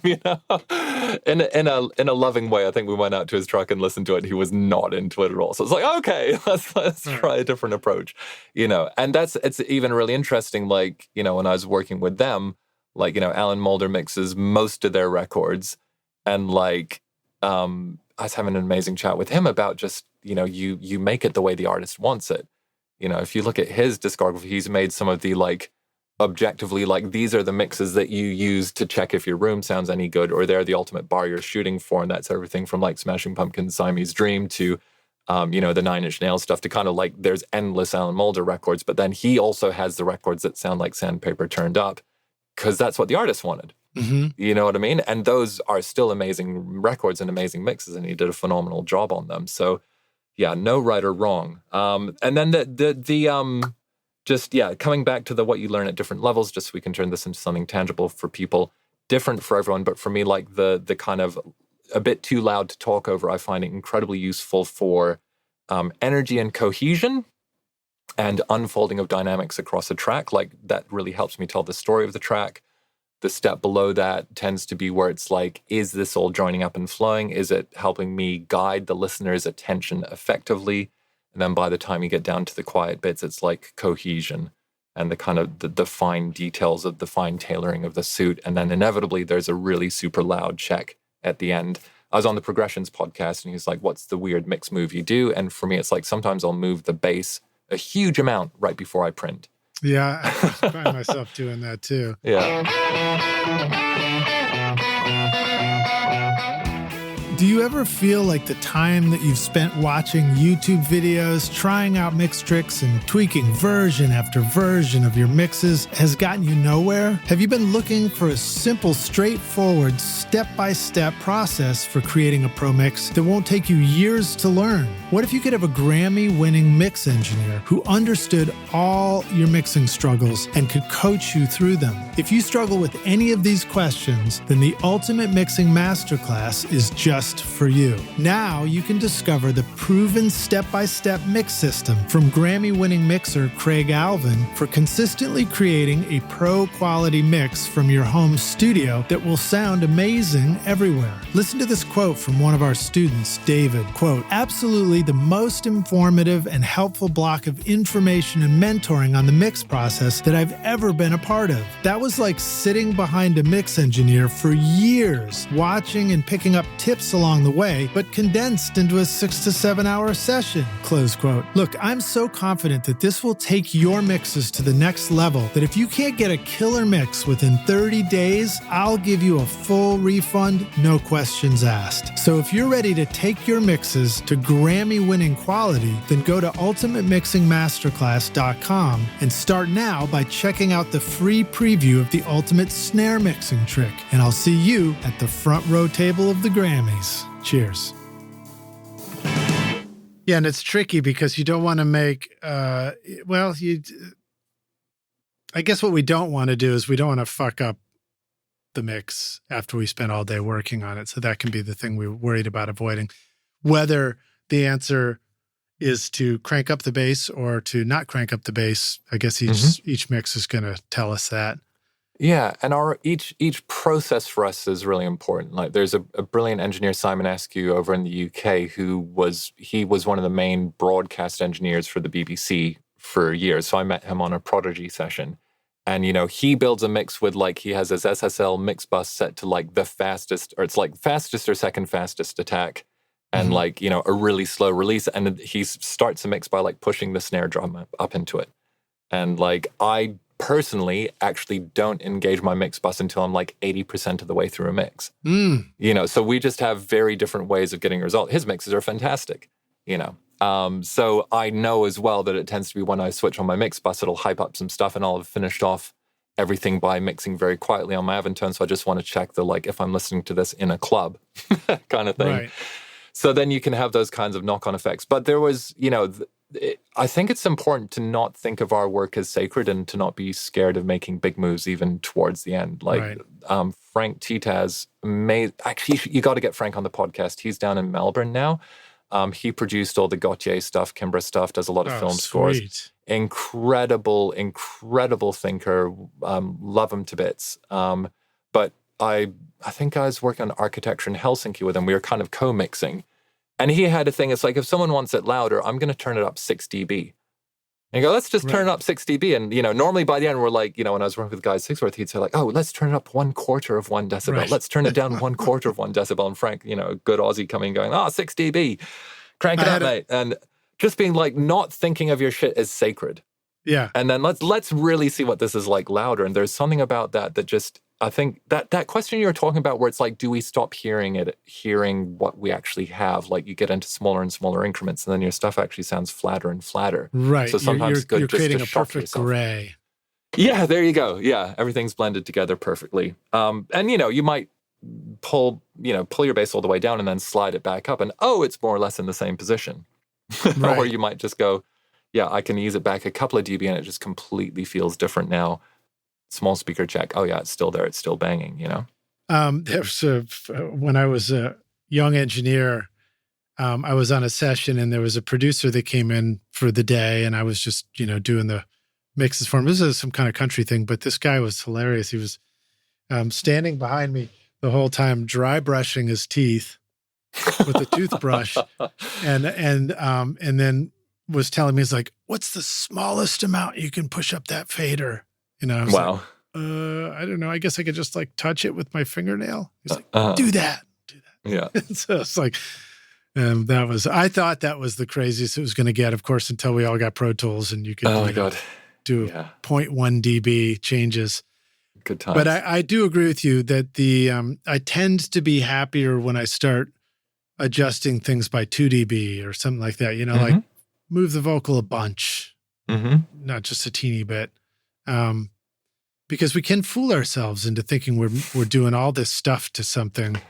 In a loving way. I think we went out to his truck and listened to it. He was not into it at all. So it's like, okay, let's try a different approach. And it's even really interesting. Like when I was working with them, like Alan Moulder mixes most of their records, and like I was having an amazing chat with him about just you make it the way the artist wants it. If you look at his discography, he's made some of the like objectively like these are the mixes that you use to check if your room sounds any good, or they're the ultimate bar you're shooting for, and that's everything from like Smashing Pumpkins' Siamese Dream to the Nine Inch Nails stuff, to kind of like there's endless Alan Moulder records, but then he also has the records that sound like sandpaper turned up, because that's what the artist wanted. Mm-hmm. You know what I mean? And those are still amazing records and amazing mixes, and he did a phenomenal job on them. So yeah, no right or wrong. And then coming back to what you learn at different levels, just so we can turn this into something tangible for people, different for everyone. But for me, like the kind of a bit too loud to talk over, I find it incredibly useful for energy and cohesion and unfolding of dynamics across a track. Like that really helps me tell the story of the track. The step below that tends to be where it's like, is this all joining up and flowing? Is it helping me guide the listener's attention effectively? And then by the time you get down to the quiet bits, it's like cohesion and the kind of the fine details of the fine tailoring of the suit. And then inevitably there's a really super loud check at the end. I was on the Progressions podcast and he's like, what's the weird mix move you do? And for me, it's like sometimes I'll move the bass a huge amount right before I print. Yeah, I find myself doing that too. Yeah. Do you ever feel like the time that you've spent watching YouTube videos, trying out mix tricks, and tweaking version after version of your mixes has gotten you nowhere? Have you been looking for a simple, straightforward, step-by-step process for creating a pro mix that won't take you years to learn? What if you could have a Grammy-winning mix engineer who understood all your mixing struggles and could coach you through them? If you struggle with any of these questions, then the Ultimate Mixing Masterclass is just for you. Now you can discover the proven step-by-step mix system from Grammy-winning mixer Craig Alvin for consistently creating a pro-quality mix from your home studio that will sound amazing everywhere. Listen to this quote from one of our students, David. Quote, absolutely the most informative and helpful block of information and mentoring on the mix process that I've ever been a part of. That was like sitting behind a mix engineer for years, watching and picking up tips along the way, but condensed into a 6 to 7 hour session, close quote. Look, I'm so confident that this will take your mixes to the next level that if you can't get a killer mix within 30 days, I'll give you a full refund, no questions asked. So if you're ready to take your mixes to Grammy-winning quality, then go to ultimatemixingmasterclass.com and start now by checking out the free preview of the Ultimate Snare Mixing Trick. And I'll see you at the front row table of the Grammys. Cheers. Yeah, and it's tricky because you don't want to make, I guess what we don't want to do is we don't want to fuck up the mix after we spend all day working on it. So that can be the thing we're worried about avoiding. Whether the answer is to crank up the bass or to not crank up the bass, I guess each mix is going to tell us that. Yeah, and each process for us is really important. Like there's a brilliant engineer, Simon Askew, over in the UK, who was one of the main broadcast engineers for the BBC for years. So I met him on a Prodigy session. And, he builds a mix with he has his SSL mix bus set to the fastest, or it's fastest or second fastest attack. And a really slow release. And he starts a mix by pushing the snare drum up into it. And I personally actually don't engage my mix bus until I'm 80% of the way through a mix. So we just have very different ways of getting a result. His mixes are fantastic, So I know as well that it tends to be when I switch on my mix bus, it'll hype up some stuff and I'll have finished off everything by mixing very quietly on my Aventone. So I just want to check if I'm listening to this in a club kind of thing. Right. So then you can have those kinds of knock-on effects. But there was, I think it's important to not think of our work as sacred and to not be scared of making big moves even towards the end. Right. Frank Titaz actually, you got to get Frank on the podcast. He's down in Melbourne now. He produced all the Gautier stuff, Kimbra stuff, does a lot of film scores. Incredible thinker. Love him to bits. But I think I was working on architecture in Helsinki with him. We were kind of co-mixing. And he had a thing, it's like, if someone wants it louder, I'm going to turn it up 6 dB. And you go, let's just turn it up 6 dB. And, normally by the end, we're like, when I was working with guys Sixworth, he'd say like, oh, let's turn it up 1/4 of 1 decibel. Right. Let's turn it down 1/4 of 1 decibel. And Frank, a good Aussie coming going, 6 dB. Crank it up, mate. And just being like, not thinking of your shit as sacred. Yeah. And then let's really see what this is like louder. And there's something about that just, I think that question you were talking about where it's like, do we stop hearing what we actually have? Like you get into smaller and smaller increments and then your stuff actually sounds flatter and flatter. Right. So sometimes it's good you're just creating to a shock perfect yourself. gray. Yeah, there you go. Yeah, everything's blended together perfectly. And you might pull your bass all the way down and then slide it back up and it's more or less in the same position. Right. Or you might just go, yeah, I can ease it back a couple of dB and it just completely feels different now. Small speaker check. Oh yeah, it's still there. It's still banging, When I was a young engineer, I was on a session and there was a producer that came in for the day and I was just, doing the mixes for him. This is some kind of country thing, but this guy was hilarious. He was standing behind me the whole time, dry brushing his teeth with a toothbrush and then was telling me, he's like, what's the smallest amount you can push up that fader? I was wow. Like, I don't know. I guess I could just like touch it with my fingernail. He's like, do that. Yeah. So it's like, I thought that was the craziest it was going to get, of course, until we all got Pro Tools and you could do 0.1 dB changes. Good times. But I do agree with you that I tend to be happier when I start adjusting things by 2 dB or something like that, like move the vocal a bunch, not just a teeny bit. Because we can fool ourselves into thinking we're doing all this stuff to something,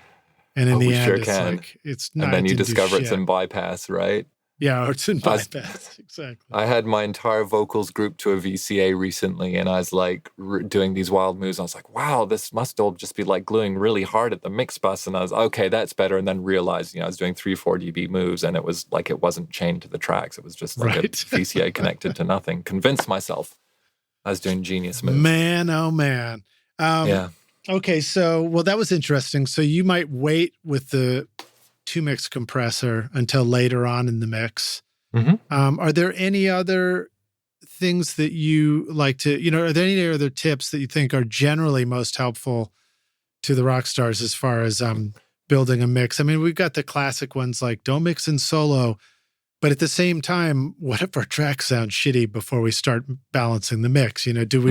and in the end, sure it's can. like it's not. And then you discover it's in bypass, right? Yeah, or it's in bypass. Exactly. I had my entire vocals group to a VCA recently, and I was like doing these wild moves. I was like, wow, this must all just be like gluing really hard at the mix bus. And I was okay, that's better. And then realized, I was doing 3-4 dB moves, and it was like it wasn't chained to the tracks. It was just like a VCA connected to nothing. Convinced myself I was doing genius moves. Man, oh man. Yeah. Okay, so that was interesting. So you might wait with the 2-mix compressor until later on in the mix. Are there any other things that you like to, are there any other tips that you think are generally most helpful to the rock stars as far as building a mix? I mean, we've got the classic ones like don't mix in solo, but at the same time, what if our tracks sound shitty before we start balancing the mix? Do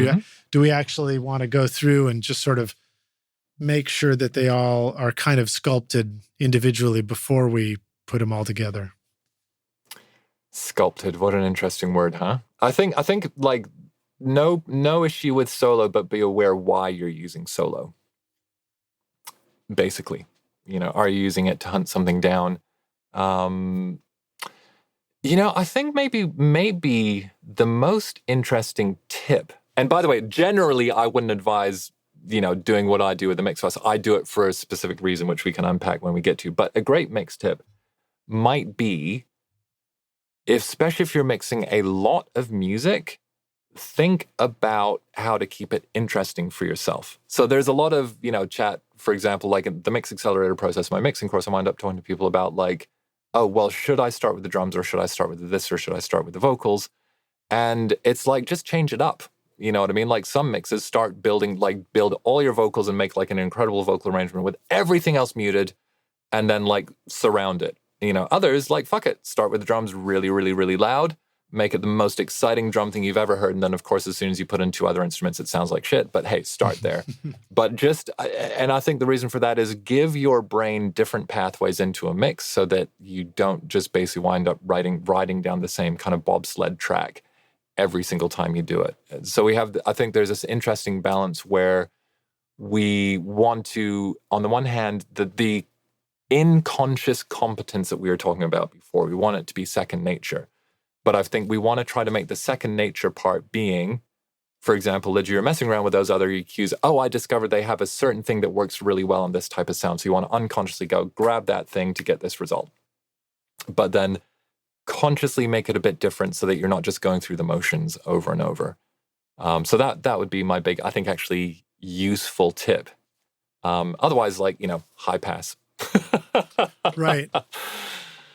we actually want to go through and just sort of make sure that they all are kind of sculpted individually before we put them all together? Sculpted, what an interesting word, huh? I think like no issue with solo, but be aware why you're using solo. Basically, are you using it to hunt something down? I think maybe the most interesting tip, and by the way, generally I wouldn't advise, doing what I do with the mix bus. I do it for a specific reason, which we can unpack when we get to. But a great mix tip might be, especially if you're mixing a lot of music, think about how to keep it interesting for yourself. So there's a lot of, chat, for example, like in the mix accelerator process, my mixing course, I wind up talking to people about like, oh, well, should I start with the drums or should I start with this or should I start with the vocals? And it's like, just change it up. You know what I mean? Like some mixes build all your vocals and make like an incredible vocal arrangement with everything else muted and then like surround it. Others like, fuck it, start with the drums really, really, really loud, make it the most exciting drum thing you've ever heard. And then, of course, as soon as you put in 2 other instruments, it sounds like shit. But hey, start there. But and I think the reason for that is give your brain different pathways into a mix so that you don't just basically wind up riding down the same kind of bobsled track every single time you do it. So I think there's this interesting balance where we want to, on the one hand, the unconscious competence that we were talking about before, we want it to be second nature. But I think we want to try to make the second nature part being, for example, Lydia, you're messing around with those other EQs. Oh, I discovered they have a certain thing that works really well on this type of sound. So you want to unconsciously go grab that thing to get this result. But then consciously make it a bit different so that you're not just going through the motions over and over. So that would be my big, I think, actually useful tip. Otherwise, high pass. Right.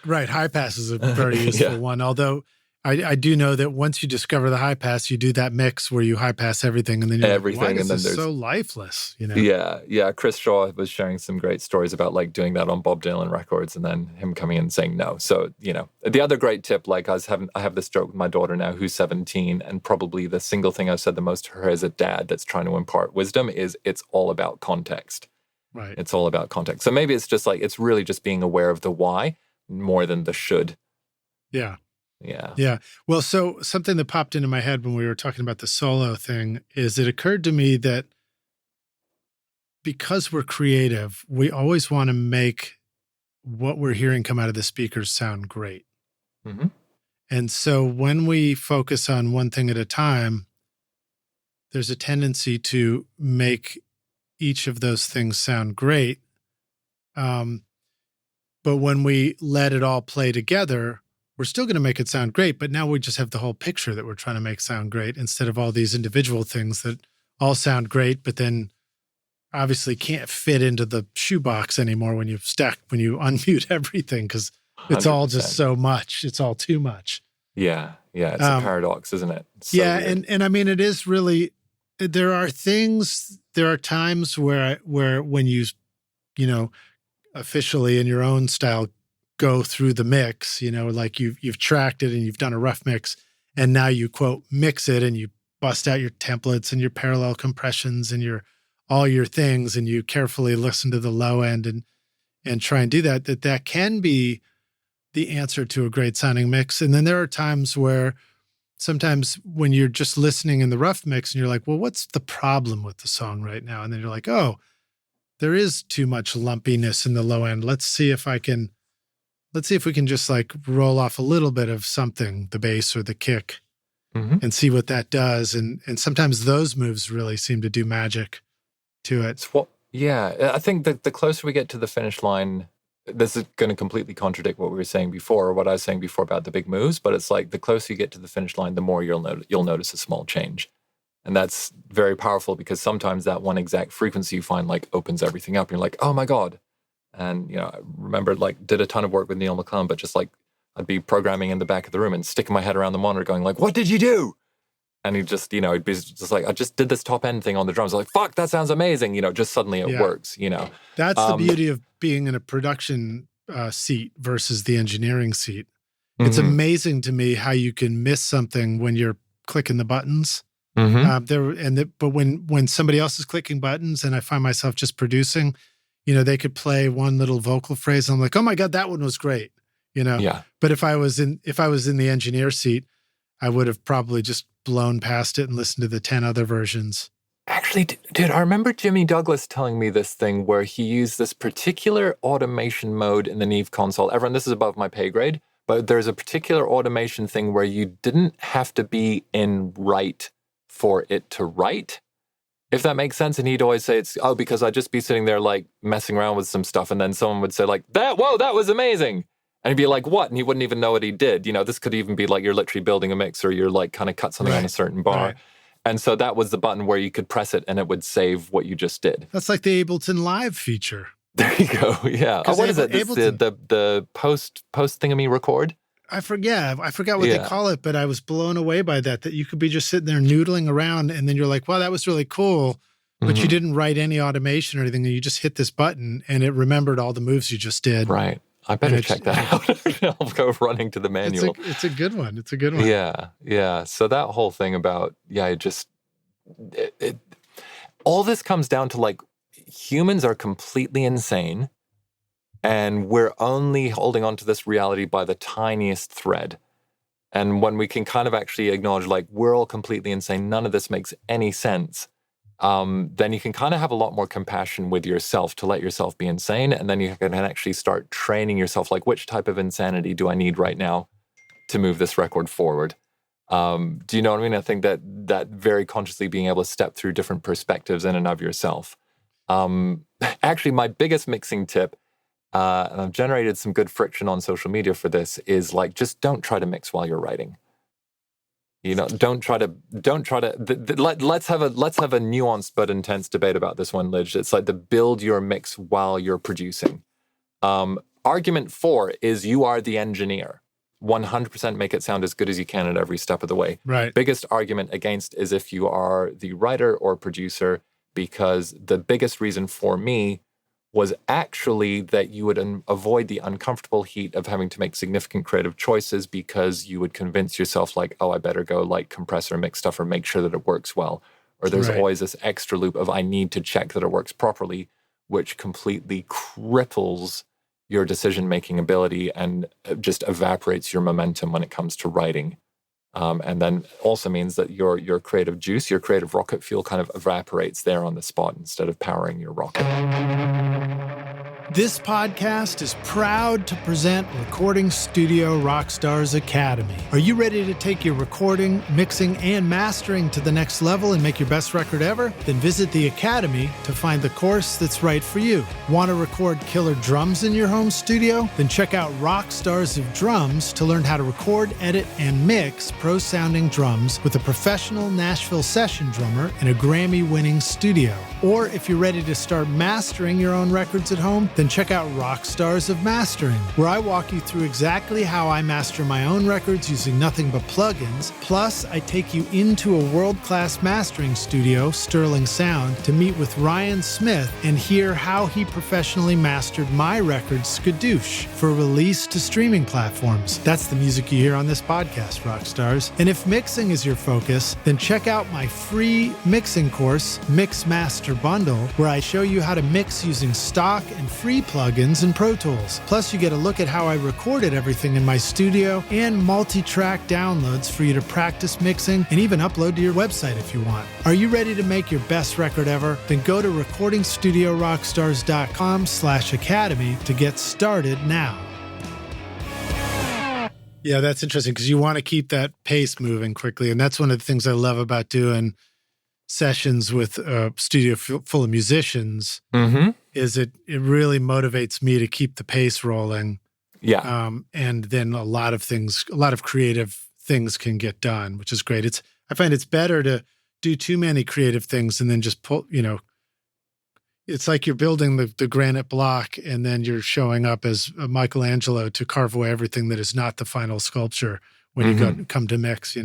High pass is a very useful one. Although I do know that once you discover the high pass, you do that mix where you high pass everything, and then you're like, why is this so lifeless? Yeah. Chris Shaw was sharing some great stories about doing that on Bob Dylan records, and then him coming in and saying no. So the other great tip, I have this joke with my daughter now, who's 17, and probably the single thing I've said the most to her as a dad that's trying to impart wisdom is it's all about context. Right. It's all about context. So maybe it's just it's really just being aware of the why more than the should. Yeah. Yeah. Well, so something that popped into my head when we were talking about the solo thing is it occurred to me that because we're creative, we always want to make what we're hearing come out of the speakers sound great. Mm-hmm. And so when we focus on one thing at a time, there's a tendency to make each of those things sound great. But when we let it all play together, we're still going to make it sound great, but now we just have the whole picture that we're trying to make sound great instead of all these individual things that all sound great, but then obviously can't fit into the shoebox anymore when you unmute everything because it's 100%. All just so much. It's all too much. Yeah. It's a paradox, isn't it? So weird. And I mean, it is really, there are times where when you officially in your own style go through the mix, you've tracked it and you've done a rough mix, and now you quote mix it and you bust out your templates and your parallel compressions and all your things, and you carefully listen to the low end and try and do that can be the answer to a great sounding mix. And then there are times where sometimes when you're just listening in the rough mix and you're like, well, what's the problem with the song right now? And then you're like, oh, there is too much lumpiness in the low end. Let's see if we can just roll off a little bit of something, the bass or the kick, and see what that does. And sometimes those moves really seem to do magic to it. I think that the closer we get to the finish line, this is going to completely contradict what we were saying before, or what I was saying before about the big moves, but it's the closer you get to the finish line, the more you'll notice a small change. And that's very powerful because sometimes that one exact frequency you find opens everything up. And you're like, oh my God. And, I remember did a ton of work with Neil McClellan, but just I'd be programming in the back of the room and sticking my head around the monitor going what did you do? And he'd just, he'd be just I just did this top end thing on the drums. Fuck, that sounds amazing. Just suddenly it works, That's the beauty of being in a production seat versus the engineering seat. It's amazing to me how you can miss something when you're clicking the buttons. But when somebody else is clicking buttons and I find myself just producing, they could play one little vocal phrase. And I'm like, oh my God, that one was great. Yeah. But if I was in the engineer seat, I would have probably just blown past it and listened to the 10 other versions. Actually, dude, I remember Jimmy Douglas telling me this thing where he used this particular automation mode in the Neve console. Everyone, this is above my pay grade, but there's a particular automation thing where you didn't have to be in write for it to write, if that makes sense. And he'd always say because I'd just be sitting there messing around with some stuff, and then someone would say that was amazing. And he'd be like, what? And he wouldn't even know what he did. This could even be you're literally building a mix, or you're kind of cut something on a certain bar. Right. And so that was the button where you could press it and it would save what you just did. That's like the Ableton Live feature. There you go. Yeah. What is it? The post thingamy record? I forgot what they call it, but I was blown away by that you could be just sitting there noodling around, and then you're like, wow, that was really cool. But you didn't write any automation or anything, and you just hit this button and it remembered all the moves you just did. Right. I better check that out. I'll go running to the manual. It's a good one. It's a good one. Yeah. So that whole thing about, all this comes down to like, humans are completely insane, and we're only holding on to this reality by the tiniest thread. And when we can kind of actually acknowledge, like, we're all completely insane, none of this makes any sense, then you can kind of have a lot more compassion with yourself to let yourself be insane. And then you can actually start training yourself, like, which type of insanity do I need right now to move this record forward? Do you know what I mean? I think that very consciously being able to step through different perspectives in and of yourself. Actually, my biggest mixing tip, and I've generated some good friction on social media for this, is like, just don't try to mix while you're writing. Don't try to. Let's have a nuanced but intense debate about this one, Lidge. It's like to build your mix while you're producing. Argument 4 is you are the engineer. 100% make it sound as good as you can at every step of the way. Right. Biggest argument against is if you are the writer or producer, because the biggest reason for me was actually that you would avoid the uncomfortable heat of having to make significant creative choices, because you would convince yourself like, oh, I better go like compress or mix stuff or make sure that it works well. Or there's always this extra loop of I need to check that it works properly, which completely cripples your decision-making ability and just evaporates your momentum when it comes to writing. And then also means that your creative juice, your creative rocket fuel kind of evaporates there on the spot instead of powering your rocket. This podcast is proud to present Recording Studio Rockstars Academy. Are you ready to take your recording, mixing, and mastering to the next level and make your best record ever? Then visit the Academy to find the course that's right for you. Want to record killer drums in your home studio? Then check out Rockstars of Drums to learn how to record, edit, and mix pro-sounding drums with a professional Nashville session drummer in a Grammy-winning studio. Or if you're ready to start mastering your own records at home, then check out Rockstars of Mastering, where I walk you through exactly how I master my own records using nothing but plugins. Plus, I take you into a world-class mastering studio, Sterling Sound, to meet with Ryan Smith and hear how he professionally mastered my record, Skadoosh, for release to streaming platforms. That's the music you hear on this podcast, Rockstars. And if mixing is your focus, then check out my free mixing course, Mix Master Bundle, where I show you how to mix using stock and free plugins in Pro Tools. Plus, you get a look at how I recorded everything in my studio and multi-track downloads for you to practice mixing and even upload to your website if you want. Are you ready to make your best record ever? Then go to recordingstudiorockstars.com/academy to get started now. Yeah, that's interesting because you want to keep that pace moving quickly. And that's one of the things I love about doing sessions with a studio full of musicians, is it really motivates me to keep the pace rolling. Yeah. And then a lot of creative things can get done, which is great. I find it's better to do too many creative things and then just pull, it's like you're building the granite block and then you're showing up as Michelangelo to carve away everything that is not the final sculpture when you come to mix,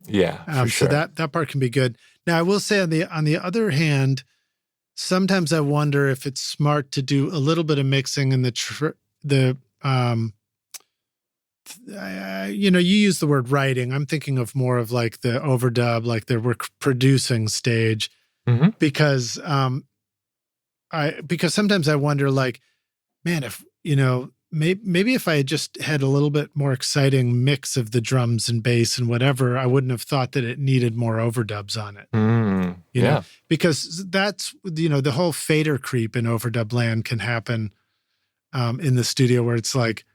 Yeah, for sure. So that part can be good. Now, I will say on the other hand, sometimes I wonder if it's smart to do a little bit of mixing in you use the word writing. I'm thinking of more of like the overdub, like the producing stage, because sometimes I wonder, like, man, if maybe if I had just had a little bit more exciting mix of the drums and bass and whatever, I wouldn't have thought that it needed more overdubs on it. You know? Because that's, the whole fader creep in overdub land can happen in the studio where it's like,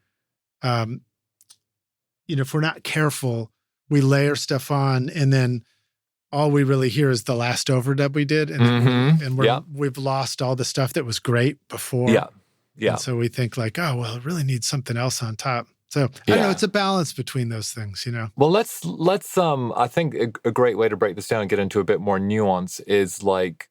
if we're not careful, we layer stuff on and then all we really hear is the last overdub we did. And we've lost all the stuff that was great before. Yeah. And so we think like, oh, well, it really needs something else on top. So I don't know, it's a balance between those things, Well, let's I think a great way to break this down and get into a bit more nuance is like,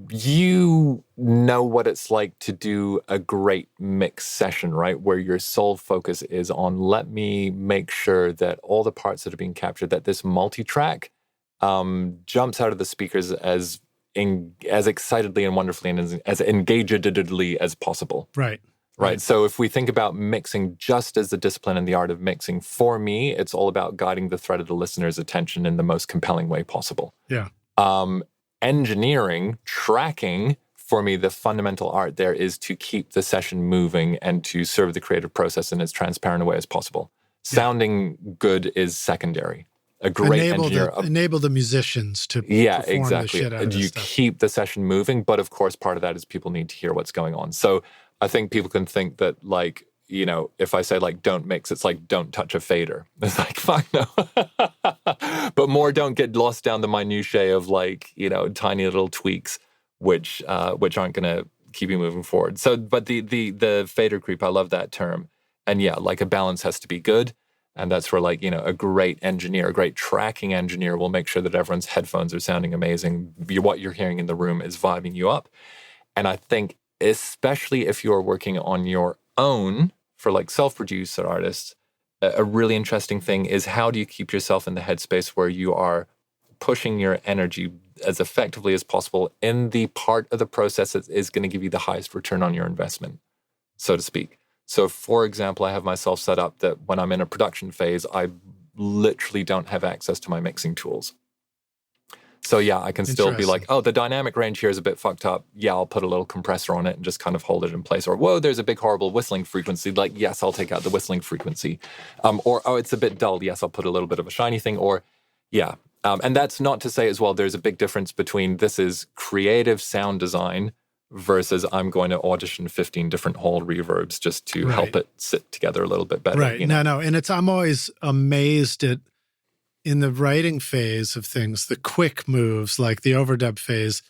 you know what it's like to do a great mix session, right? Where your sole focus is on, let me make sure that all the parts that are being captured, that this multi-track jumps out of the speakers as excitedly and wonderfully and as engagedly as possible. Right. Right. So if we think about mixing just as the discipline and the art of mixing, for me, it's all about guiding the thread of the listener's attention in the most compelling way possible. Yeah. Engineering, tracking, for me, the fundamental art there is to keep the session moving and to serve the creative process in as transparent a way as possible. Sounding good is secondary. A great engineer... enable the musicians to perform the shit out of You stuff. keep the session moving, but of course, part of that is people need to hear what's going on. So I think people can think that, like, you know, if I say, like, don't mix, it's like, don't touch a fader. It's like, fuck no. But more don't get lost down the minutiae of, like, you know, tiny little tweaks, which aren't going to keep you moving forward. So, but the fader creep, I love that term. And yeah, like, a balance has to be good. And that's where, like, you know, a great engineer, a great tracking engineer will make sure that everyone's headphones are sounding amazing. What you're hearing in the room is vibing you up. And I think, especially if you're working on your own for, like, self-produced artists, a really interesting thing is how do you keep yourself in the headspace where you are pushing your energy as effectively as possible in the part of the process that is going to give you the highest return on your investment, so to speak. So, for example, I have myself set up that when I'm in a production phase, I literally don't have access to my mixing tools. So, yeah, I can still be like, oh, the dynamic range here is a bit fucked up. Yeah, I'll put a little compressor on it and just kind of hold it in place. Or, whoa, there's a big, horrible whistling frequency. Like, yes, I'll take out the whistling frequency. Or, oh, it's a bit dull. Yes, I'll put a little bit of a shiny thing. Or, yeah. And that's not to say as well, there's a big difference between this is creative sound design versus I'm going to audition 15 different hall reverbs just to help it sit together a little bit better. Right. You know? No. And I'm always amazed at, in the writing phase of things, the quick moves, like the overdub phase,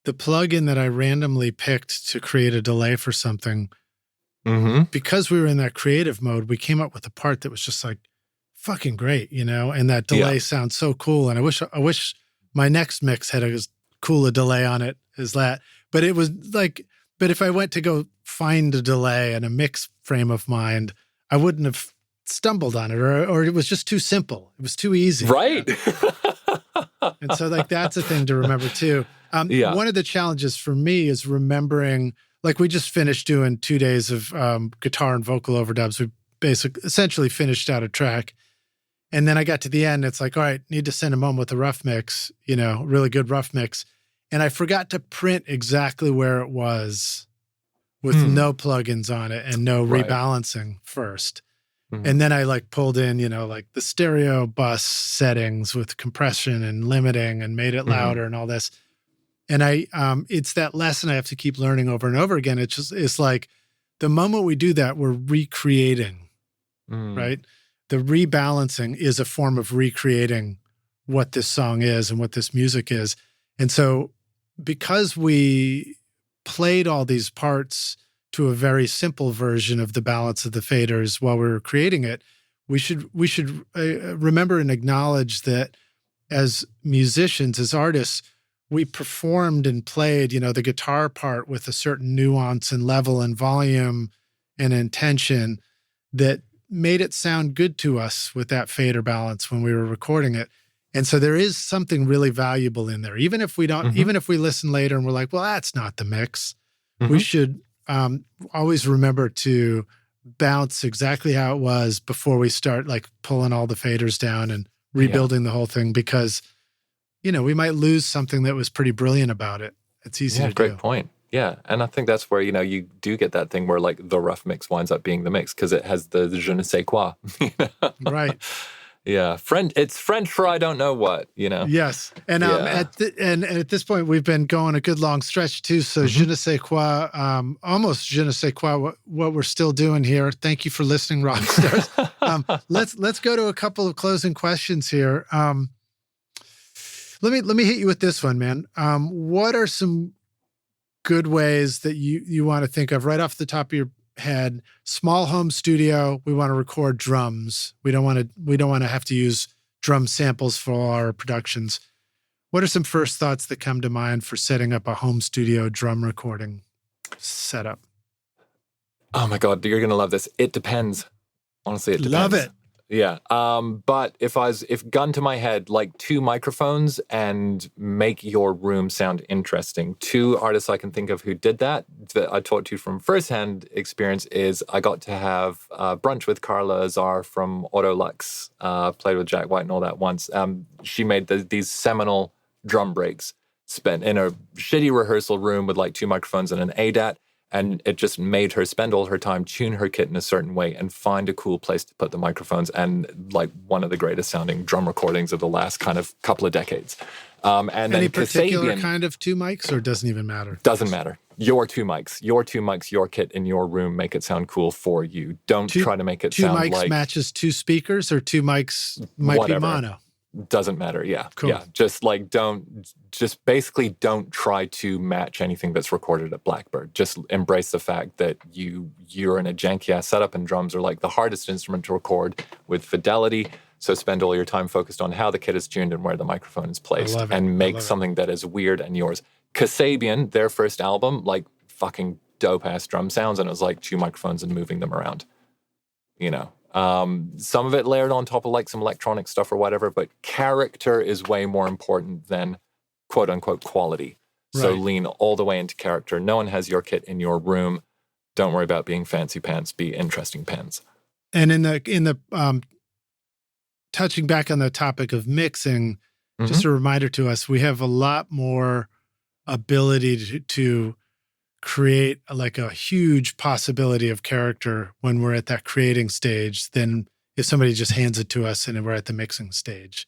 the plugin that I randomly picked to create a delay for something, because we were in that creative mode, we came up with a part that was just like fucking great, you know, and that delay sounds so cool. And I wish my next mix had as cool a delay on it as that. But it was like, but if I went to go find a delay in a mix frame of mind, I wouldn't have stumbled on it, or it was just too simple. It was too easy. Right. And so, like, that's a thing to remember too. One of the challenges for me is remembering, like, we just finished doing 2 days of guitar and vocal overdubs. We essentially finished out a track. And then I got to the end. It's like, all right, need to send them home with a rough mix, you know, really good rough mix. And I forgot to print exactly where it was with no plugins on it and no rebalancing first. And then I, like, pulled in, you know, like the stereo bus settings with compression and limiting and made it louder and all this. And it's that lesson I have to keep learning over and over again. It's like the moment we do that, we're recreating, right? The rebalancing is a form of recreating what this song is and what this music is. And so because we played all these parts to a very simple version of the balance of the faders while we were creating it, we should remember and acknowledge that as musicians, as artists, we performed and played, you know, the guitar part with a certain nuance and level and volume and intention that made it sound good to us with that fader balance when we were recording it. And so there is something really valuable in there. Even if we don't, even if we listen later and we're like, well, that's not the mix, we should always remember to bounce exactly how it was before we start, like, pulling all the faders down and rebuilding the whole thing, because, you know, we might lose something that was pretty brilliant about it. It's easy to do. Great point. Yeah. And I think that's where, you know, you do get that thing where, like, the rough mix winds up being the mix because it has the je ne sais quoi. You know? Right. Yeah. It's French for I don't know what, you know? Yes. And at this point, we've been going a good long stretch too. So je ne sais quoi, almost je ne sais quoi, what we're still doing here. Thank you for listening, rock stars. Let's go to a couple of closing questions here. Let me hit you with this one, man. What are some good ways that you want to think of right off the top of your head? Small home studio, we want to record drums. We don't want to have to use drum samples for our productions. What are some first thoughts that come to mind for setting up a home studio drum recording setup? Oh my God, you're going to love this. It depends. Honestly, it depends. Love it. Yeah. But if gun to my head, like 2 microphones and make your room sound interesting. 2 artists I can think of who did that I talked to from firsthand experience is I got to have brunch with Carla Azar from Autolux, played with Jack White and all that once. She made these seminal drum breaks, spent in a shitty rehearsal room with like 2 microphones and an ADAT. And it just made her spend all her time, tune her kit in a certain way and find a cool place to put the microphones, and like one of the greatest sounding drum recordings of the last kind of couple of decades. And any then particular kind of 2 mics, or doesn't even matter? Doesn't matter. Your 2 mics, your kit in your room, make it sound cool for you. Don't try to make it sound like... 2 mics matches 2 speakers, or 2 mics might be mono? Doesn't matter. Yeah. Cool. Yeah. Just basically don't try to match anything that's recorded at Blackbird. Just embrace the fact that you're in a janky ass setup, and drums are like the hardest instrument to record with fidelity. So spend all your time focused on how the kit is tuned and where the microphone is placed, and make something that is weird and yours. Kasabian, their first album, like fucking dope ass drum sounds, and it was like 2 microphones and moving them around, you know. Some of it layered on top of like some electronic stuff or whatever, but character is way more important than quote unquote quality. Right. So lean all the way into character. No one has your kit in your room. Don't worry about being fancy pants, be interesting pants. And in the touching back on the topic of mixing, just a reminder to us, we have a lot more ability to create like a huge possibility of character when we're at that creating stage than if somebody just hands it to us and we're at the mixing stage.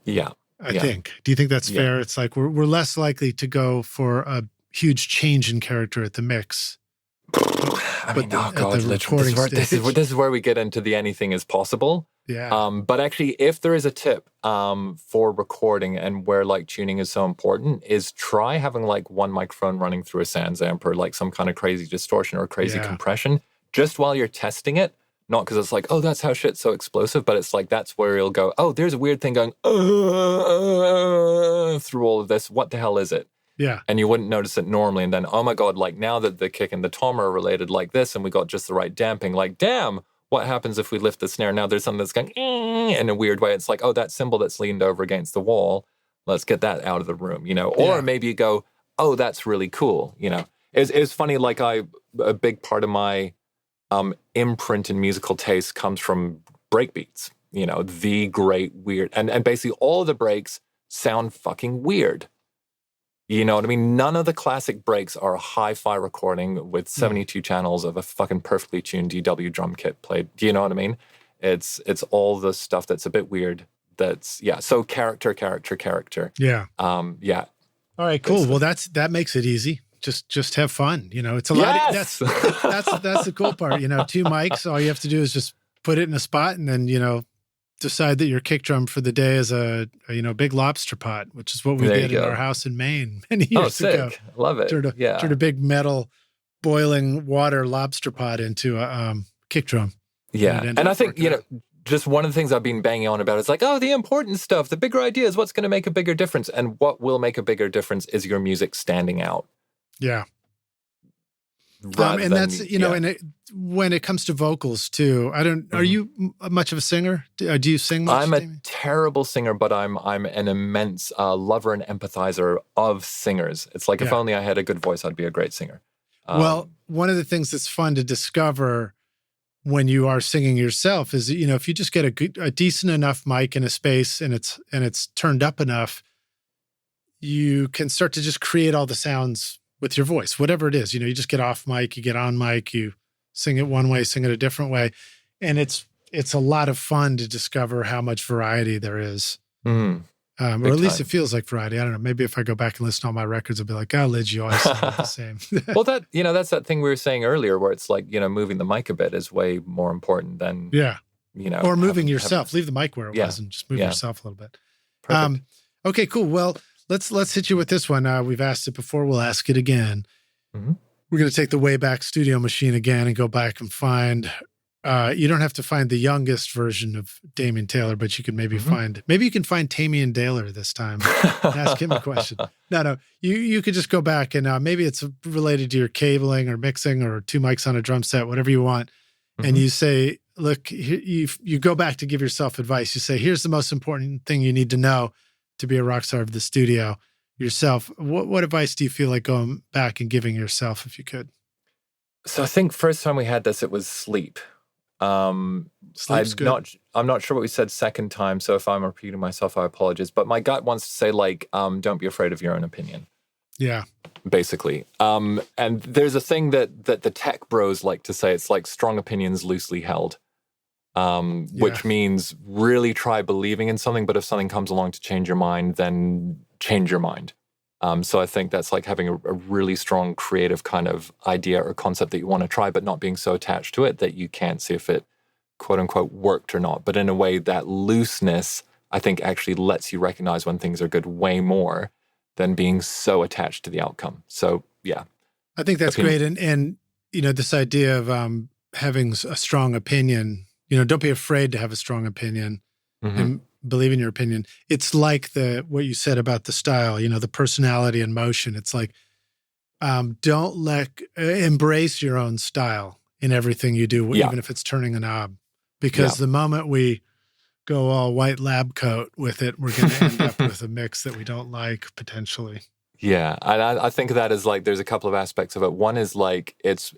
Yeah. I think. Do you think that's fair? It's like we're less likely to go for a huge change in character at the mix. I mean, oh God, literally, this is where we get into the anything is possible. Yeah. But actually, if there is a tip for recording and where like tuning is so important, is try having like 1 microphone running through a Sans amp or like some kind of crazy distortion or crazy compression just while you're testing it. Not because it's like, oh, that's how shit's so explosive, but it's like that's where you'll go, oh, there's a weird thing going through all of this. What the hell is it? Yeah. And you wouldn't notice it normally. And then, oh my God, like now that the kick and the tom are related like this and we got just the right damping, like, damn, what happens if we lift the snare? Now there's something that's going in a weird way. It's like, oh, that cymbal that's leaned over against the wall, let's get that out of the room, you know? Or maybe you go, oh, that's really cool, you know? It's funny, like a big part of my imprint in musical taste comes from breakbeats, you know, the great weird. And basically all of the breaks sound fucking weird. You know what I mean? None of the classic breaks are a hi-fi recording with 72 channels of a fucking perfectly tuned DW drum kit played. Do you know what I mean? It's all the stuff that's a bit weird. That's so character. Yeah. Yeah. All right, cool. Well, that makes it easy. Just have fun. You know, it's a lot. That's the cool part. You know, 2 mics. All you have to do is just put it in a spot, and then, you know, decide that your kick drum for the day is a big lobster pot, which is what we did in our house in Maine many years ago. I love it. Turned a big metal boiling water lobster pot into a kick drum. Yeah. And I think, you know, just one of the things I've been banging on about is like, oh, the important stuff, the bigger idea is what's going to make a bigger difference. And what will make a bigger difference is your music standing out. Yeah. And that's, you know, and when it comes to vocals too, are you much of a singer? Do you sing much? I'm a terrible singer, but I'm an immense lover and empathizer of singers. It's like, if only I had a good voice, I'd be a great singer. Well, one of the things that's fun to discover when you are singing yourself is, you know, if you just get a decent enough mic in a space and it's turned up enough, you can start to just create all the sounds with your voice, whatever it is. You know, you just get off mic, you get on mic, you sing it one way, sing it a different way. And it's a lot of fun to discover how much variety there is. Or at least it feels like variety. I don't know. Maybe if I go back and listen to all my records, I'll be like, oh, Lidge, you always sound the same. Well, that's that thing we were saying earlier where it's like, you know, moving the mic a bit is way more important than, you know. Or moving yourself. Leave the mic where it was and just move yourself a little bit. Perfect. Okay, cool. Well, let's hit you with this one. We've asked it before. We'll ask it again. We're going to take the Wayback Studio machine again and go back and find, you don't have to find the youngest version of Damian Taylor, but you can maybe you can find Damian Taylor this time. Ask him a question. No, you could just go back and maybe it's related to your cabling or mixing or 2 mics on a drum set, whatever you want. And you say, look, you go back to give yourself advice. You say, here's the most important thing you need to know to be a rock star of the studio yourself. What advice do you feel like going back and giving yourself if you could? So I think first time we had this, it was sleep. Sleep's good. I'm not sure what we said second time, so if I'm repeating myself, I apologize. But my gut wants to say, like, don't be afraid of your own opinion. Yeah. Basically. And there's a thing that the tech bros like to say, it's like strong opinions loosely held, which means really try believing in something, but if something comes along to change your mind, then change your mind. So I think that's like having a really strong creative kind of idea or concept that you want to try, but not being so attached to it that you can't see if it, quote unquote, worked or not. But in a way, that looseness, I think, actually lets you recognize when things are good way more than being so attached to the outcome. So, yeah. I think that's great. And this idea of having a strong opinion, don't be afraid to have a strong opinion and believe in your opinion. It's like what you said about the style, the personality and motion. It's like, embrace your own style in everything you do, even if it's turning a knob. Because the moment we go all white lab coat with it, we're going to end up with a mix that we don't like, potentially. Yeah, and I think of that as like, there's a couple of aspects of it. One is like, it's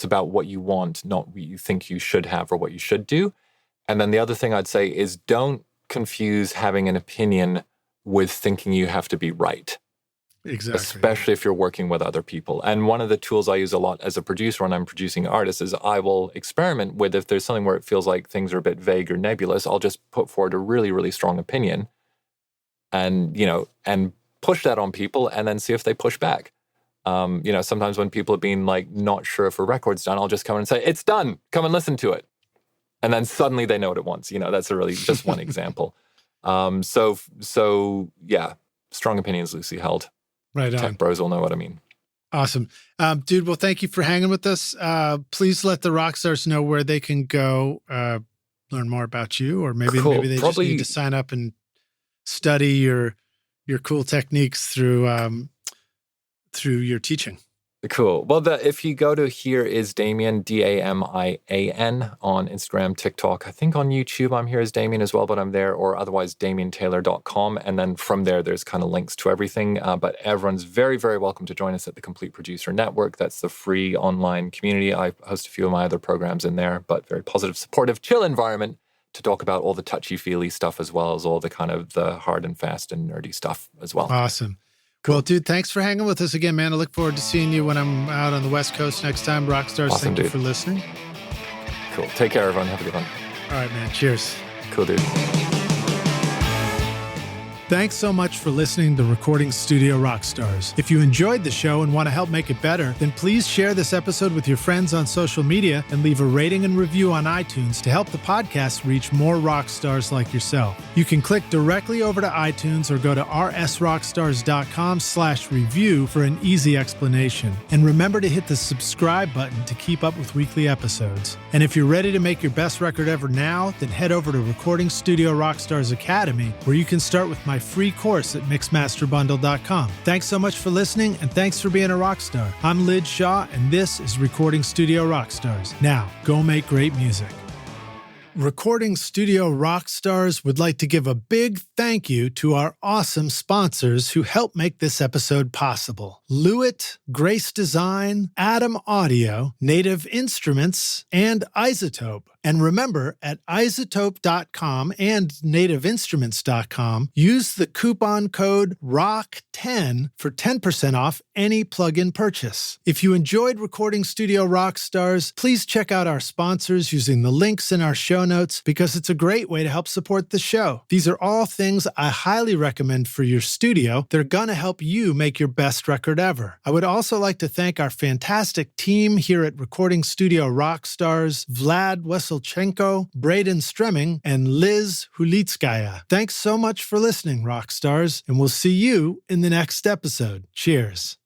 about what you want, not what you think you should have or what you should do. And then the other thing I'd say is, don't confuse having an opinion with thinking you have to be right. Exactly. Especially if you're working with other people. And one of the tools I use a lot as a producer when I'm producing artists is I will experiment with, if there's something where it feels like things are a bit vague or nebulous, I'll just put forward a really, really strong opinion and push that on people and then see if they push back. Sometimes when people have been like not sure if a record's done, I'll just come in and say, it's done, come and listen to it. And then suddenly they know what it wants. That's a really just one example. So yeah, strong opinions loosely held. Right on. Tech bros will know what I mean. Awesome. Dude, well, thank you for hanging with us. Please let the rock stars know where they can go learn more about you, or maybe they just need to sign up and study your cool techniques through your teaching. Cool. Well, if you go to Here Is Damian, Damian, on Instagram, TikTok, I think on YouTube I'm Here Is Damian as well, but I'm there, or otherwise DamianTaylor.com. And then from there's kind of links to everything. But everyone's very, very welcome to join us at the Complete Producer Network. That's the free online community. I host a few of my other programs in there, but very positive, supportive, chill environment to talk about all the touchy-feely stuff as well as all the kind of the hard and fast and nerdy stuff as well. Awesome. Cool. Well, dude, thanks for hanging with us again, man. I look forward to seeing you when I'm out on the West Coast next time. Rockstars, awesome, thank you for listening. Cool. Take care, everyone. Have a good one. All right, man. Cheers. Cool, dude. Thanks so much for listening to Recording Studio Rockstars. If you enjoyed the show and want to help make it better, then please share this episode with your friends on social media and leave a rating and review on iTunes to help the podcast reach more rock stars like yourself. You can click directly over to iTunes or go to rsrockstars.com/review for an easy explanation. And remember to hit the subscribe button to keep up with weekly episodes. And if you're ready to make your best record ever now, then head over to Recording Studio Rockstars Academy, where you can start with my free course at mixmasterbundle.com. Thanks so much for listening, and thanks for being a rock star. I'm Lid Shaw, and this is Recording Studio Rockstars. Now, go make great music. Recording Studio Rockstars would like to give a big thank you to our awesome sponsors who help make this episode possible. Lewitt, Grace Design, Atom Audio, Native Instruments, and Isotope. And remember, at isotope.com and nativeinstruments.com, use the coupon code ROCK10 for 10% off any plug-in purchase. If you enjoyed Recording Studio Rockstars, please check out our sponsors using the links in our show notes, because it's a great way to help support the show. These are all things I highly recommend for your studio. They're gonna help you make your best record ever. I would also like to thank our fantastic team here at Recording Studio Rockstars, Vlad Weselchenko, Braden Stremming, and Liz Hulitskaya. Thanks so much for listening, Rockstars, and we'll see you in the next episode. Cheers.